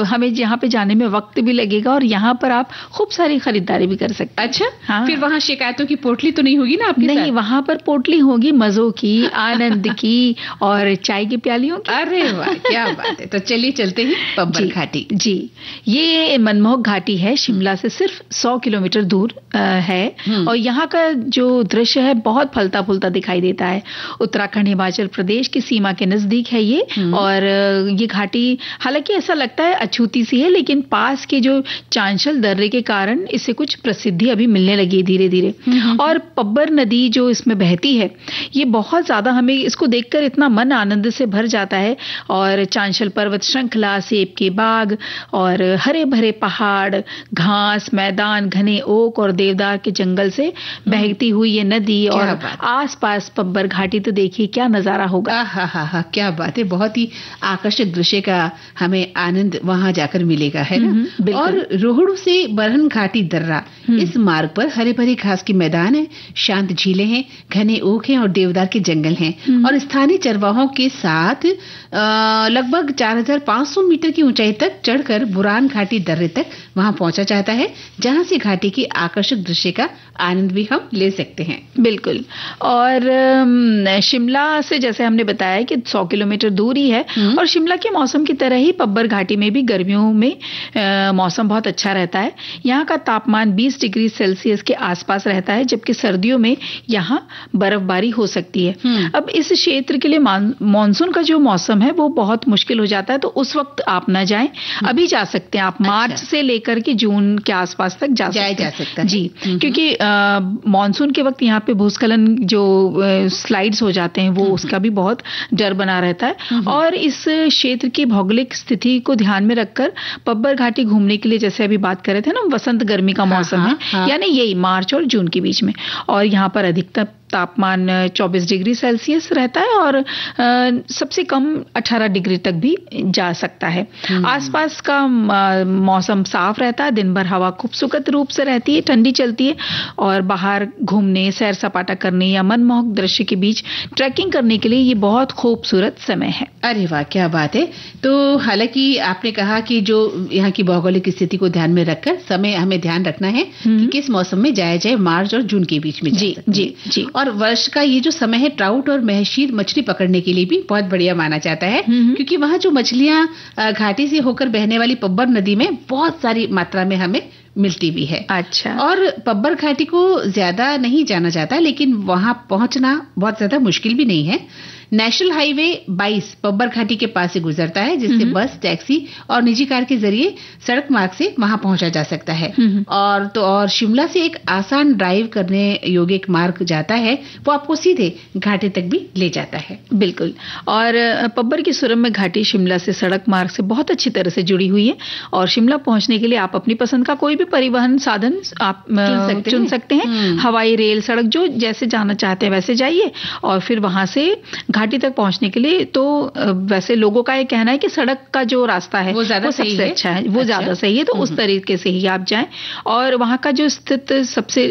हमें यहाँ पे जाने में वक्त भी लगेगा और यहाँ पर आप खूब सारी खरीदारी भी कर सकते हैं। अच्छा, हाँ। फिर वहाँ शिकायतों की पोटली तो नहीं होगी ना आपके नहीं साथ? वहाँ पर पोटली होगी मजों की, आनंद की और चाय की प्यालियों की। अरे वाह, क्या बात है। तो चलिए चलते हैं पब्बर घाटी। जी, ये मनमोहक घाटी है, शिमला से सिर्फ 100 किलोमीटर दूर है और यहाँ का जो दृश्य है बहुत फलता फूलता दिखाई देता है। उत्तराखंड हिमाचल प्रदेश की सीमा के नजदीक है ये। और ये घाटी हालांकि ऐसा लगता है अछूती सी है, लेकिन पास के जो चांशल दर्रे के कारण इसे कुछ प्रसिद्धि अभी मिलने लगी धीरे धीरे। और पब्बर नदी जो इसमें बहती है, ये बहुत ज्यादा, हमें इसको देखकर इतना मन आनंद से भर जाता है। और चांशल पर्वत श्रृंखला, सेब के बाग और हरे भरे पहाड़, घास मैदान, घने ओक और देवदार के जंगल से बहती हुई ये नदी और आसपास पब्बर घाटी, तो देखिए क्या नजारा होगा। हाँ, क्या बात है। बहुत ही आकर्षक दृश्य का हमें आनंद वहां जाकर मिलेगा, है ना। और रोहड़ू से बरहन घाटी दर्रा, इस मार्ग पर हरे भरे घास के मैदान है, शांत झीलें हैं, घने ओक हैं और देवदार के जंगल हैं। और स्थानीय चरवाहों के साथ लगभग 4500 मीटर की ऊंचाई तक चढ़कर बुरान घाटी दर्रे तक वहां पहुंचा जाता है, जहां से घाटी की आकर्षक दृश्य का आनंद भी हम ले सकते हैं। बिल्कुल। और शिमला से जैसे हमने बताया कि 100 किलोमीटर दूर पूरी है। और शिमला के मौसम की तरह ही पब्बर घाटी में भी गर्मियों में मौसम बहुत अच्छा रहता है। यहाँ का तापमान 20 डिग्री सेल्सियस के आसपास रहता है, जबकि सर्दियों में यहाँ बर्फबारी हो सकती है। अब इस क्षेत्र के लिए मानसून का जो मौसम है वो बहुत मुश्किल हो जाता है, तो उस वक्त आप न जाएं। अभी जा सकते हैं आप, मार्च से लेकर के जून के आसपास तक जा सकते हैं। जी, क्योंकि मानसून के वक्त यहाँ पे भूस्खलन जो स्लाइड्स हो जाते हैं वो उसका भी बहुत डर बना रहता है। और इस क्षेत्र की भौगोलिक स्थिति को ध्यान में रखकर पब्बर घाटी घूमने के लिए, जैसे अभी बात कर रहे थे ना, वसंत गर्मी का मौसम है, यानी यही मार्च और जून के बीच में। और यहाँ पर अधिकतम तापमान 24 डिग्री सेल्सियस रहता है और सबसे कम 18 डिग्री तक भी जा सकता है। आसपास का मौसम साफ रहता है, दिन भर हवा खूबसूरत रूप से रहती है, ठंडी चलती है। और बाहर घूमने, सैर सपाटा करने या मनमोहक दृश्य के बीच ट्रैकिंग करने के लिए ये बहुत खूबसूरत समय है। अरे वाह, क्या बात है। तो हालांकि आपने कहा कि जो यहाँ की भौगोलिक स्थिति को ध्यान में रखकर समय हमें ध्यान रखना है कि किस मौसम में जाया जाए, मार्च और जून के बीच में। जी। और वर्ष का ये जो समय है ट्राउट और महशीर मछली पकड़ने के लिए भी बहुत बढ़िया माना जाता है, क्योंकि वहाँ जो मछलियां घाटी से होकर बहने वाली पब्बर नदी में बहुत सारी मात्रा में हमें मिलती भी है। अच्छा। और पब्बर घाटी को ज्यादा नहीं जाना जाता, लेकिन वहां पहुंचना बहुत ज्यादा मुश्किल भी नहीं है। नेशनल हाईवे 22 पब्बर घाटी के पास से गुजरता है, जिससे बस, टैक्सी और निजी कार के जरिए सड़क मार्ग से वहां पहुंचा जा सकता है। और शिमला से एक आसान ड्राइव करने योग्य एक मार्ग जाता है, वो आपको सीधे घाटी तक भी ले जाता है। बिल्कुल। और पब्बर की सुरम्य घाटी शिमला से सड़क मार्ग से बहुत अच्छी तरह से जुड़ी हुई है। और शिमला पहुंचने के लिए आप अपनी पसंद का कोई भी परिवहन साधन आप चुन सकते हैं। हवाई, रेल, सड़क, जो जैसे जाना चाहते हैं वैसे जाइए। और फिर वहां से घाटी तक पहुंचने के लिए तो वैसे लोगों का ये कहना है कि सड़क का जो रास्ता है वो सबसे अच्छा है, वो ज्यादा सही है, तो उस तरीके से ही आप जाएं। और वहां का जो स्थित सबसे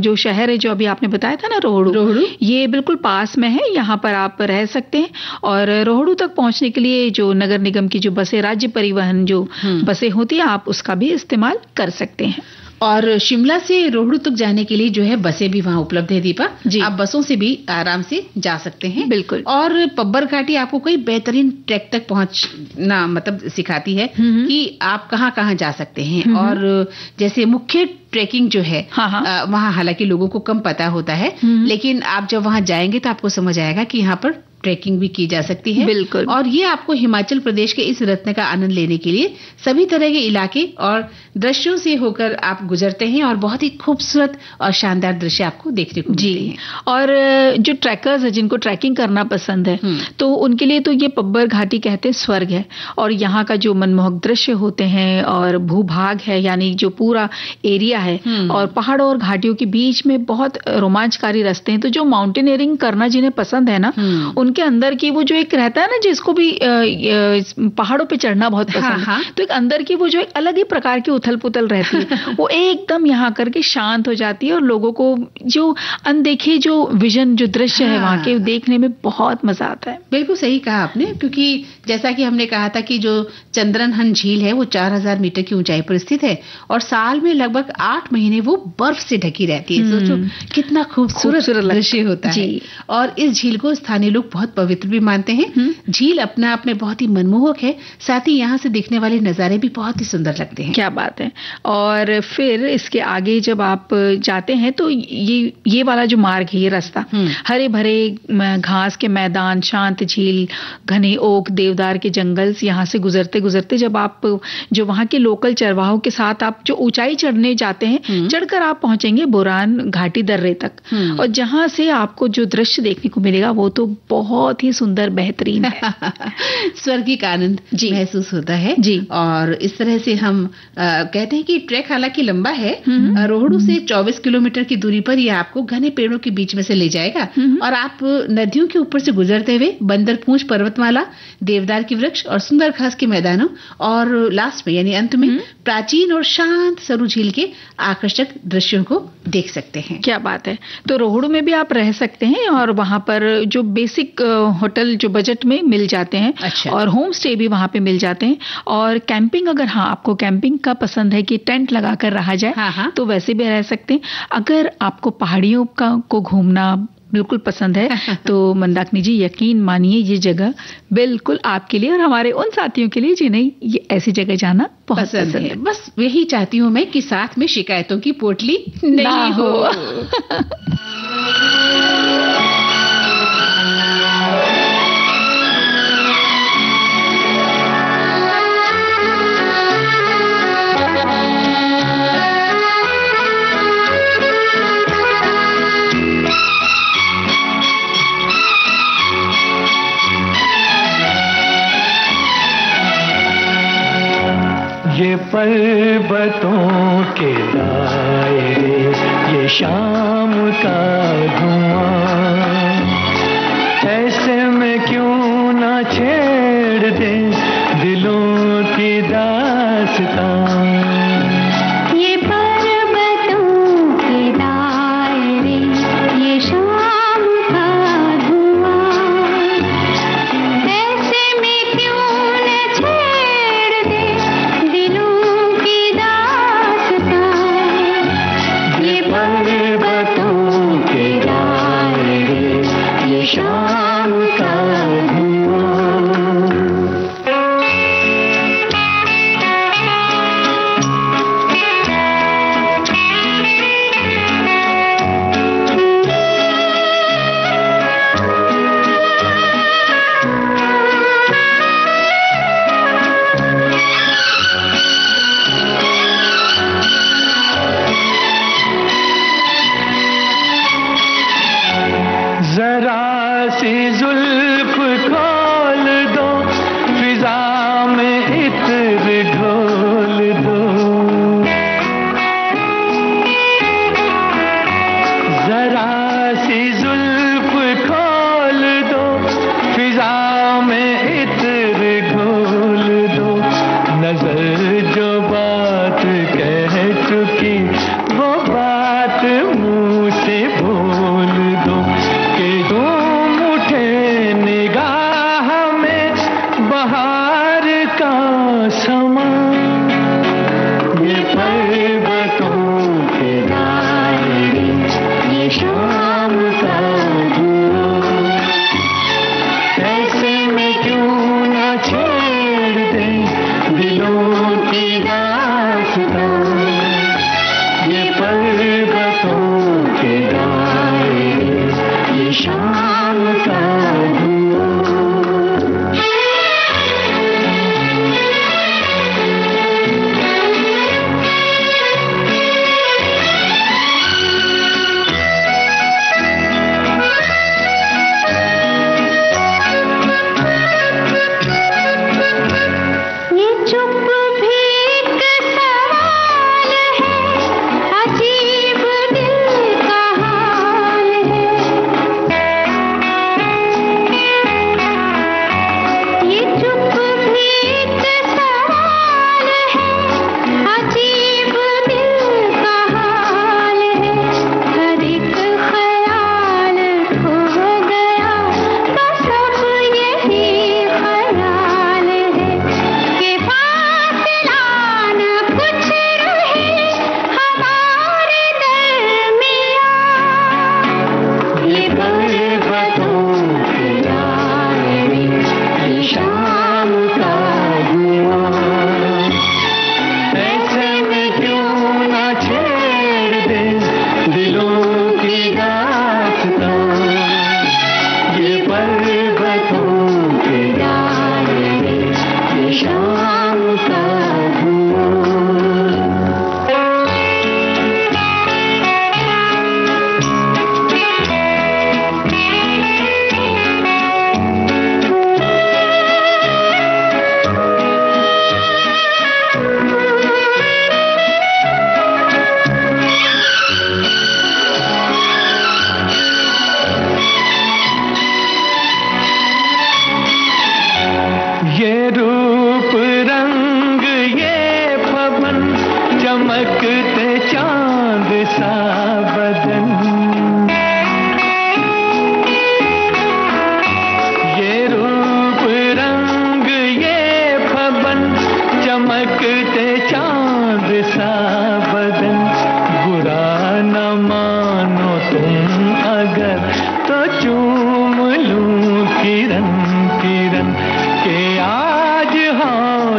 जो शहर है जो अभी आपने बताया था ना, रोहड़ू, ये बिल्कुल पास में है, यहाँ पर आप रह सकते हैं। और रोहड़ू तक पहुंचने के लिए जो नगर निगम की जो बसें, राज्य परिवहन जो बसें होती है, आप उसका भी इस्तेमाल कर सकते हैं। और शिमला से रोहड़ू तक जाने के लिए जो है बसें भी वहां उपलब्ध है दीपा जी। आप बसों से भी आराम से जा सकते हैं। बिल्कुल। और पब्बर घाटी आपको कोई बेहतरीन ट्रैक तक पहुंचना मतलब सिखाती है कि आप कहां कहां जा सकते हैं। और जैसे मुख्य ट्रैकिंग जो है वहां हालांकि लोगों को कम पता होता है, लेकिन आप जब वहां जाएंगे तो आपको समझ आएगा कि यहाँ पर ट्रैकिंग भी की जा सकती है। बिल्कुल। और ये आपको हिमाचल प्रदेश के इस रत्न का आनंद लेने के लिए सभी तरह के इलाके और दृश्यों से होकर आप गुजरते हैं और बहुत ही खूबसूरत और शानदार दृश्य आपको देखने को मिलते हैं। और जो ट्रैकर्स है, जिनको ट्रैकिंग करना पसंद है, तो उनके लिए तो ये पब्बर घाटी कहते हैं स्वर्ग है। और यहाँ का जो मनमोहक दृश्य होते हैं और भूभाग है, यानी जो पूरा एरिया है, और पहाड़ों और घाटियों के बीच में बहुत रोमांचकारी रास्ते हैं। तो जो माउंटेनियरिंग करना जिन्हें पसंद है ना, उनके अंदर की वो जो एक रहता है ना, जिसको भी पहाड़ों पे चढ़ना बहुत पसंद है, तो एक अंदर की वो जो एक अलग ही प्रकार की उथल पुथल रहती है, वो एकदम यहाँ करके शांत हो जाती है। और लोगों को जो अनदेखे जो विजन, जो दृश्य है वहाँ के, देखने में बहुत मजा आता है। बिल्कुल सही कहा आपने, क्योंकि जैसा कि हमने कहा था कि जो चंद्रनहन झील है वो 4000 मीटर की ऊंचाई पर स्थित है और साल में लगभग 8 महीने वो बर्फ से ढकी रहती है। सोचो कितना खूबसूरत दृश्य होता है। और इस झील को स्थानीय लोग बहुत पवित्र भी मानते हैं। झील अपने आप में बहुत ही मनमोहक है, साथ ही यहाँ से दिखने वाले नजारे भी बहुत ही सुंदर लगते हैं। क्या बात है। और फिर इसके आगे जब आप जाते हैं तो ये वाला जो मार्ग है, ये रास्ता, हरे भरे घास के मैदान, शांत झील, घने ओक, देवदार के जंगल, यहाँ से गुजरते गुजरते जब आप जो वहाँ के लोकल चरवाहों के साथ आप जो ऊंचाई चढ़ने जाते हैं, चढ़कर आप पहुंचेंगे बोरान घाटी दर्रे तक। और जहाँ से आपको जो दृश्य देखने को मिलेगा वो तो बहुत ही सुंदर, बेहतरीन है। स्वर्गीय आनंद महसूस होता है जी। और इस तरह से हम कहते हैं कि ट्रैक हालांकि लंबा है, रोहड़ू से 24 किलोमीटर की दूरी पर यह आपको घने पेड़ों के बीच में से ले जाएगा और आप नदियों के ऊपर से गुजरते हुए बंदरपूंछ पर्वतमाला, देवदार की वृक्ष और सुंदर घास के मैदानों और लास्ट में यानी अंत में प्राचीन और शांत सरू झील के आकर्षक दृश्यों को देख सकते हैं। क्या बात है। तो रोहड़ू में भी आप रह सकते हैं और वहां पर जो बेसिक होटल जो बजट में मिल जाते हैं। अच्छा। और होम स्टे भी वहां पे मिल जाते हैं। और कैंपिंग, अगर आपको कैंपिंग का पसंद है कि टेंट लगाकर रहा जाए, तो वैसे भी रह सकते हैं। अगर आपको पहाड़ियों को घूमना बिल्कुल पसंद है। तो मंदाकिनी जी यकीन मानिए ये जगह बिल्कुल आपके लिए और हमारे उन साथियों के लिए जिन्हें ये ऐसी जगह जाना बहुत पसंद है। बस यही चाहती हूँ मैं कि साथ में शिकायतों की पोटली नहीं हो। ये पर्वतों के दायरे, ये शाम का धुआं, ऐसे में क्यों ना छेड़ दे दिलों की दास्तां।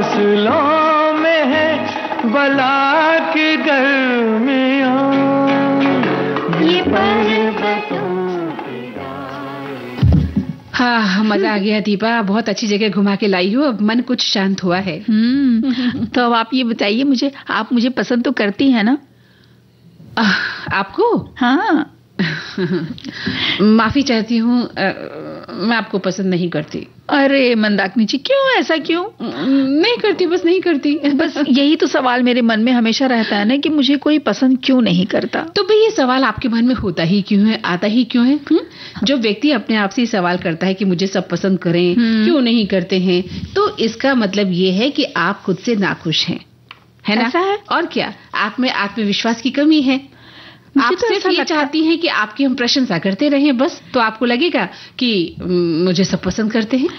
फासलों में है बला के दरमियां ये पर्वतों। हाँ, मजा आ गया दीपा, बहुत अच्छी जगह घुमा के लाई हो, अब मन कुछ शांत हुआ है। तो अब आप ये बताइए मुझे, आप मुझे पसंद तो करती हैं ना? आपको? हाँ। माफी चाहती हूँ, मैं आपको पसंद नहीं करती। अरे मंदाकिनी जी, क्यों, ऐसा क्यों? नहीं करती, बस नहीं करती। बस यही तो सवाल मेरे मन में हमेशा रहता है ना कि मुझे कोई पसंद क्यों नहीं करता। तो भाई ये सवाल आपके मन में होता ही क्यों है, आता ही क्यों है? जो व्यक्ति अपने आप से सवाल करता है कि मुझे सब पसंद करें, क्यों नहीं करते हैं, तो इसका मतलब ये है कि आप खुद से नाखुश हैं, है ना? ऐसा है? और क्या, आप में आत्मविश्वास की कमी है। आप तो सिर्फ ये चाहती हैं कि आपकी हम प्रशंसा करते रहें, बस, तो आपको लगेगा कि मुझे सब पसंद करते हैं।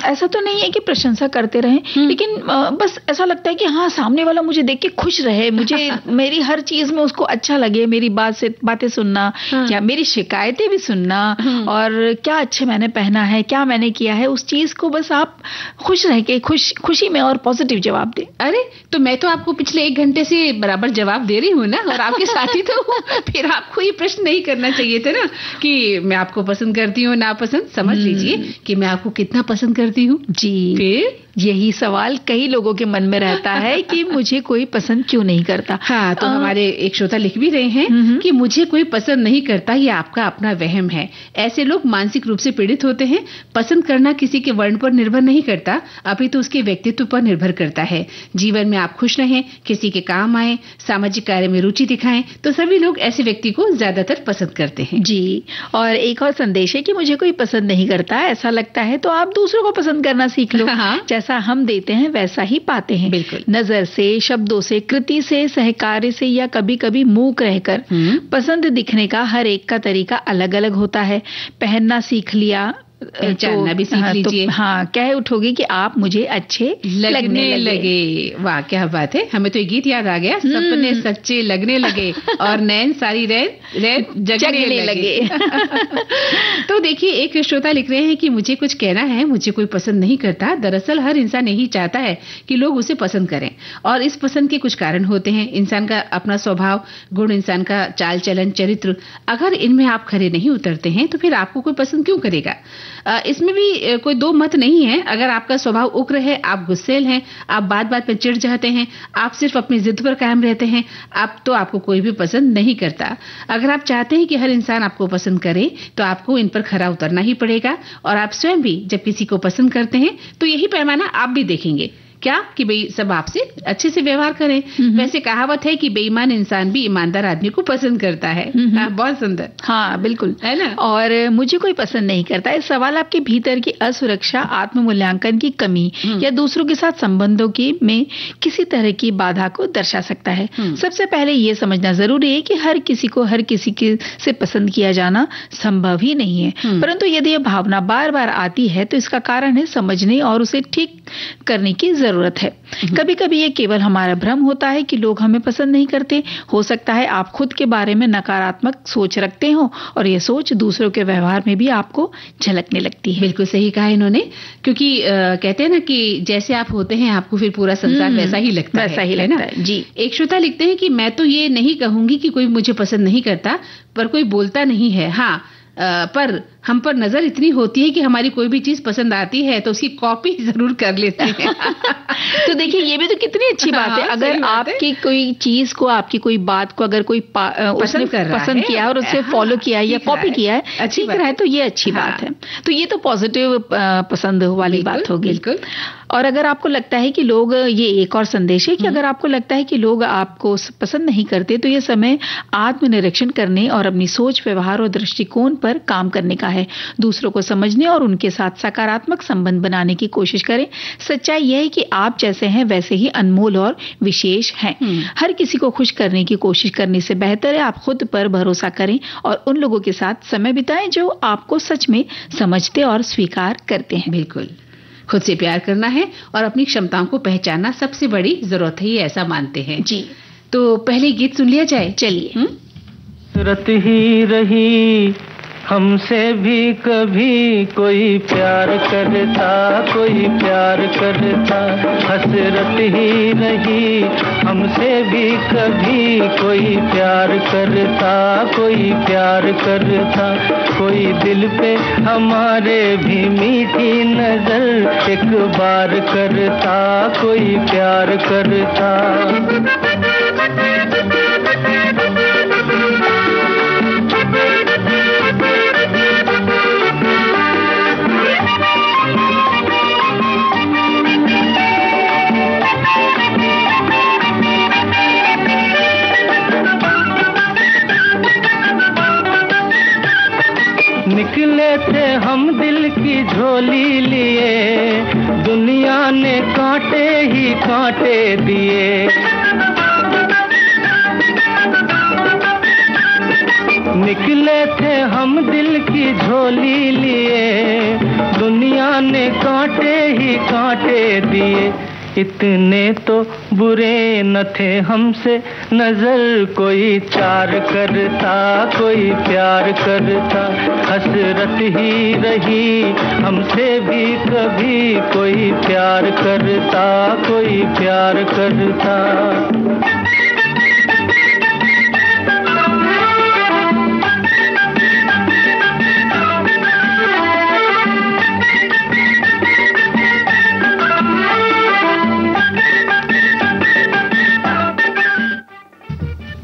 ऐसा तो नहीं है कि प्रशंसा करते रहें, लेकिन बस ऐसा लगता है कि हाँ, सामने वाला मुझे देख के खुश रहे, मुझे मेरी हर चीज में उसको अच्छा लगे, मेरी बातें सुनना, या मेरी शिकायतें भी सुनना, और क्या अच्छे मैंने पहना है, क्या मैंने किया है, उस चीज को बस आप खुश रह के खुशी में और पॉजिटिव जवाब दें। अरे तो मैं तो आपको पिछले 1 घंटे से बराबर जवाब दे रही हूँ ना, और आपके साथी तो फिर आपको ये प्रश्न नहीं करना चाहिए था ना कि मैं आपको पसंद करती हूँ ना पसंद। समझ लीजिए कि मैं आपको कितना पसंद करती हूँ। जी, फिर यही सवाल कई लोगों के मन में रहता है कि मुझे कोई पसंद क्यों नहीं करता। हाँ, तो हमारे एक श्रोता लिख भी रहे हैं कि मुझे कोई पसंद नहीं करता, ये आपका अपना वहम है। ऐसे लोग मानसिक रूप से पीड़ित होते हैं। पसंद करना किसी के वर्ण पर निर्भर नहीं करता, अभी तो उसके व्यक्तित्व पर निर्भर करता है। जीवन में आप खुश रहें, किसी के काम आए, सामाजिक कार्य में रुचि दिखाएं, तो सभी लोग ऐसे व्यक्ति को ज्यादातर पसंद करते हैं। जी, और एक और संदेश है कि मुझे कोई पसंद नहीं करता, ऐसा लगता है तो आप दूसरों को पसंद करना सीख लो। जैसा हम देते हैं वैसा ही पाते हैं। बिल्कुल। नजर से, शब्दों से, कृति से, सहकार्य से, या कभी कभी मूक रहकर पसंद दिखने का हर एक का तरीका अलग अलग होता है। पहनना सीख लिया, पहचानना भी सीख लीजिए। तो हाँ, कह उठोगे कि आप मुझे अच्छे लगने लगे। वाह, क्या बात है। हमें तो ये गीत याद आ गया, सपने सच्चे लगने लगे और नैन सारी रैन जगने लगे। तो देखिए, एक श्रोता लिख रहे हैं कि मुझे कुछ कहना है, मुझे कोई पसंद नहीं करता। दरअसल हर इंसान यही चाहता है कि लोग उसे पसंद करें, और इस पसंद के कुछ कारण होते हैं। इंसान का अपना स्वभाव, गुण, इंसान का चाल चलन, चरित्र, अगर इनमें आप खरे नहीं उतरते हैं तो फिर आपको कोई पसंद क्यों करेगा? इसमें भी कोई दो मत नहीं है। अगर आपका स्वभाव उग्र है, आप गुस्सैल हैं, आप बात बात पर चिढ़ जाते हैं, आप सिर्फ अपनी जिद पर कायम रहते हैं, तो आपको कोई भी पसंद नहीं करता। अगर आप चाहते हैं कि हर इंसान आपको पसंद करे तो आपको इन पर खरा उतरना ही पड़ेगा, और आप स्वयं भी जब किसी को पसंद करते हैं तो यही पैमाना आप भी देखेंगे, क्या कि भाई सब आपसे अच्छे से व्यवहार करें। वैसे कहावत है कि बेईमान इंसान भी ईमानदार आदमी को पसंद करता है। बहुत सुंदर। हाँ, बिल्कुल, है ना। और मुझे कोई पसंद नहीं करता, इस सवाल आपके भीतर की असुरक्षा, आत्म मूल्यांकन की कमी, या दूसरों के साथ संबंधों की में किसी तरह की बाधा को दर्शा सकता है। सबसे पहले ये समझना जरूरी है कि हर किसी को हर किसी से पसंद किया जाना संभव ही नहीं है, परंतु यदि यह भावना बार बार आती है तो इसका कारण है समझने और उसे ठीक करने की जरूरत है। कभी कभी ये केवल हमारा भ्रम होता है कि लोग हमें पसंद नहीं करते। हो सकता है आप खुद के बारे में नकारात्मक सोच रखते हो, और ये सोच दूसरों के व्यवहार में भी आपको झलकने लगती है। बिल्कुल सही कहा इन्होंने, क्योंकि कहते हैं ना कि जैसे आप होते हैं आपको फिर पूरा संसार वैसा ही लगता है। वैसा ही लगता है। जी। एक श्रोता लिखते हैं कि मैं तो ये नहीं कहूंगी कि कोई मुझे पसंद नहीं करता, पर कोई बोलता नहीं है। हाँ, पर हम पर नजर इतनी होती है कि हमारी कोई भी चीज पसंद आती है तो उसकी कॉपी जरूर कर लेते हैं। तो देखिए, ये भी तो कितनी अच्छी बात है। अगर आपकी कोई चीज को, आपकी कोई बात को अगर कोई पसंद किया और उससे फॉलो किया या कॉपी किया है, सीख रहा है, तो ये अच्छी बात है। तो ये तो पॉजिटिव पसंद वाली बात होगी। बिल्कुल। और अगर आपको लगता है कि लोग, ये एक और संदेश है कि अगर आपको लगता है कि लोग आपको पसंद नहीं करते, तो ये समय आत्मनिरीक्षण करने और अपनी सोच, व्यवहार और दृष्टिकोण पर काम करने का है। दूसरों को समझने और उनके साथ सकारात्मक संबंध बनाने की कोशिश करें। सच्चाई यह है कि आप जैसे हैं वैसे ही अनमोल और विशेष हैं। हर किसी को खुश करने की कोशिश करने से बेहतर है आप खुद पर भरोसा करें और उन लोगों के साथ समय बिताएं जो आपको सच में समझते और स्वीकार करते हैं। बिल्कुल, खुद से प्यार करना है और अपनी क्षमताओं को पहचानना सबसे बड़ी जरूरत है, ये ऐसा मानते हैं। जी, तो पहले गीत सुन लिया जाए। चलिए। रत ही रही हमसे भी कभी कोई प्यार करता, कोई प्यार करता, हसरत ही रही। हमसे भी कभी कोई प्यार करता, कोई प्यार करता, कोई दिल पे हमारे भी मीठी नजर एक बार करता, कोई प्यार करता। निकले थे हम दिल की झोली लिए, दुनिया ने कांटे ही कांटे दिए। निकले थे हम दिल की झोली लिए, दुनिया ने कांटे ही कांटे दिए। इतने तो बुरे न थे हमसे, नजर कोई चार करता, कोई प्यार करता, हसरत ही रही। हमसे भी कभी कोई प्यार करता, कोई प्यार करता।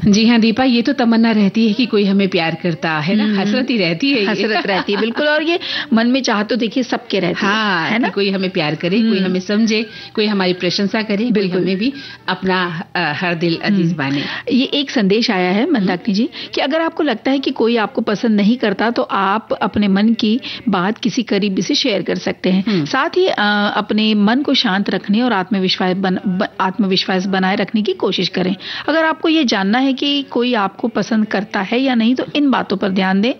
जी हाँ दीपा, ये तो तमन्ना रहती है कि कोई हमें प्यार करता है ना, हसरत ही रहती है, हसरत रहती है बिल्कुल। और ये मन में चाह तो देखिए सबके रहती हाँ, है ना, कोई हमें प्यार करे, कोई हमें समझे, कोई हमारी प्रशंसा करे, कोई हमें भी अपना हर दिल अजीज माने। ये एक संदेश आया है मंदाकिनी जी कि अगर आपको लगता है कि कोई आपको पसंद नहीं करता तो आप अपने मन की बात किसी करीबी से शेयर कर सकते हैं। साथ ही अपने मन को शांत रखने और आत्मविश्वास बनाए रखने की कोशिश करें। अगर आपको ये जानना है कि कोई आपको पसंद करता है या नहीं तो इन बातों पर ध्यान दें।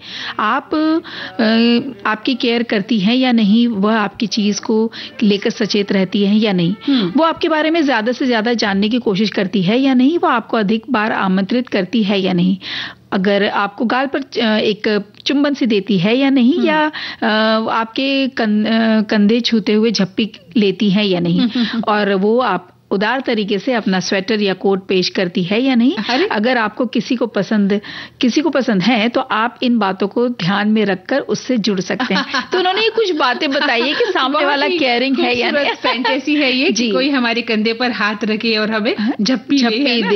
आपकी केयर करती है या नहीं, वह आपकी चीज को लेकर सचेत रहती है या नहीं, वो आपके बारे में ज्यादा से ज्यादा जानने की कोशिश करती है या नहीं, वो आपको अधिक बार आमंत्रित करती है या नहीं, अगर आपको गाल पर एक चुंबन से देती है या नहीं, या आपके कंधे छूते हुए झप्पी लेती है या नहीं, और वो आप उदार तरीके से अपना स्वेटर या कोट पेश करती है या नहीं। अगर आपको किसी को पसंद है तो आप इन बातों को ध्यान में रखकर उससे जुड़ सकते हैं। तो उन्होंने ये कुछ बातें बताई है कि सामने वाला केयरिंग है या नहीं। फैंटेसी है ये कि कोई हमारे कंधे पर हाथ रखे और हमें झप्पी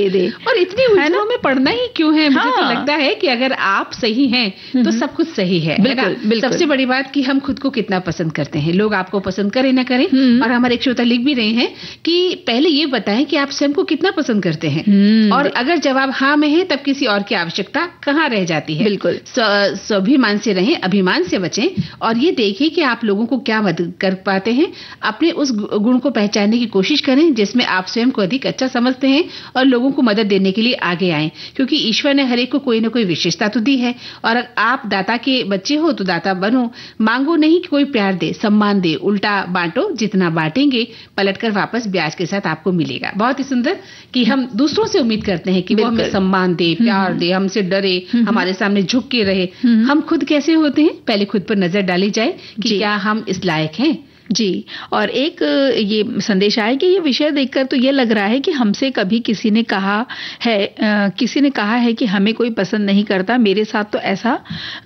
दे। और इतनी उलझनों में पड़ना ही क्यों है? मुझे तो लगता है कि अगर आप सही हैं तो सब कुछ सही है। बिल्कुल। सबसे बड़ी बात कि हम खुद को कितना पसंद करते हैं। लोग आपको पसंद करें ना करें, और हमारे एक श्रोता लिख भी रहे हैं कि पहले ये बताएं कि आप स्वयं को कितना पसंद करते हैं, और अगर जवाब हाँ में है तब किसी और की आवश्यकता कहाँ रह जाती है। बिल्कुल। स्वाभिमान से रहें, अभिमान से बचें, और ये देखें कि आप लोगों को क्या मदद कर पाते हैं। अपने उस गुण को पहचानने की कोशिश करें जिसमें आप स्वयं को अधिक अच्छा समझते हैं, और लोगों को मदद देने के लिए आगे आएं, क्योंकि ईश्वर ने हर एक को कोई ना कोई विशेषता तो दी है। और आप दाता के बच्चे हो तो दाता बनो। मांगो नहीं कि कोई प्यार दे, सम्मान दे, उल्टा बांटो। जितना बांटेंगे पलटकर वापस ब्याज के साथ आपको मिलेगा। बहुत ही सुंदर कि हम दूसरों से उम्मीद करते हैं कि वो हमें सम्मान दे, प्यार दे, हमसे डरे, हमारे सामने झुक के रहे। हम खुद कैसे होते हैं, पहले खुद पर नजर डाली जाए कि क्या हम इस लायक हैं। जी। और एक ये संदेश आया कि ये विषय देखकर तो ये लग रहा है कि हमसे कभी किसी ने कहा है कि हमें कोई पसंद नहीं करता। मेरे साथ तो ऐसा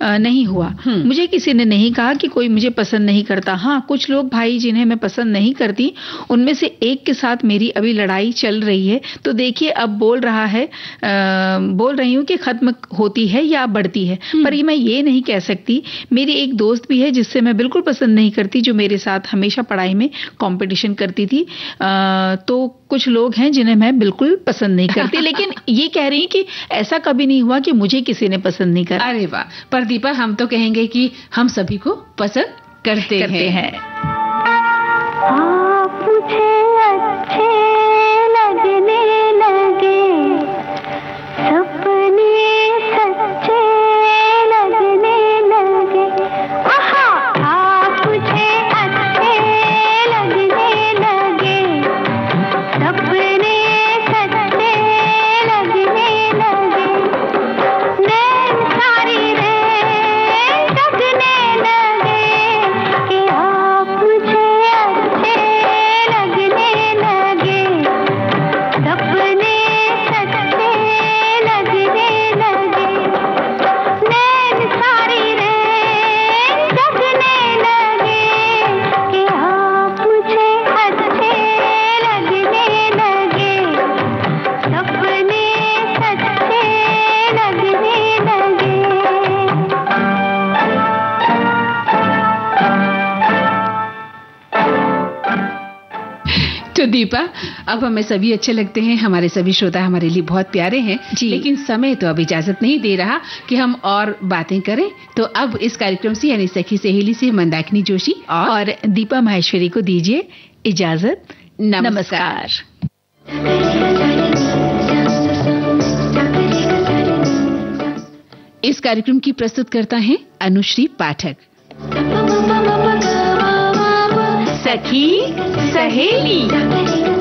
नहीं हुआ। मुझे किसी ने नहीं कहा कि कोई मुझे पसंद नहीं करता। हाँ, कुछ लोग भाई जिन्हें मैं पसंद नहीं करती, उनमें से एक के साथ मेरी अभी लड़ाई चल रही है। तो देखिए अब बोल रही हूँ कि खत्म होती है या बढ़ती है, पर मैं ये नहीं कह सकती। मेरी एक दोस्त भी है जिससे मैं बिल्कुल पसंद नहीं करती, जो मेरे साथ हमेशा पढ़ाई में कंपटीशन करती थी। तो कुछ लोग हैं जिन्हें मैं बिल्कुल पसंद नहीं करती, लेकिन ये कह रही हैं कि ऐसा कभी नहीं हुआ कि मुझे किसी ने पसंद नहीं करा। अरे वाह। पर दीपा, हम तो कहेंगे कि हम सभी को पसंद करते हैं। आप मुझे अच्छे लगने लगे, सपने सच्चे लगने लगे। आप मुझे अच्छे लगने लगे, सपने सच्चे लगने लगे। नैन सारी रे तो दीपा, अब हमें सभी अच्छे लगते हैं, हमारे सभी श्रोता हमारे लिए बहुत प्यारे हैं जी। लेकिन समय तो अब इजाजत नहीं दे रहा कि हम और बातें करें। तो अब इस कार्यक्रम से यानी सखी सहेली से मंदाकिनी जोशी और दीपा माहेश्वरी को दीजिए इजाजत। नमस्कार। इस कार्यक्रम की प्रस्तुतकर्ता हैं अनुश्री पाठक। सखी सहेली।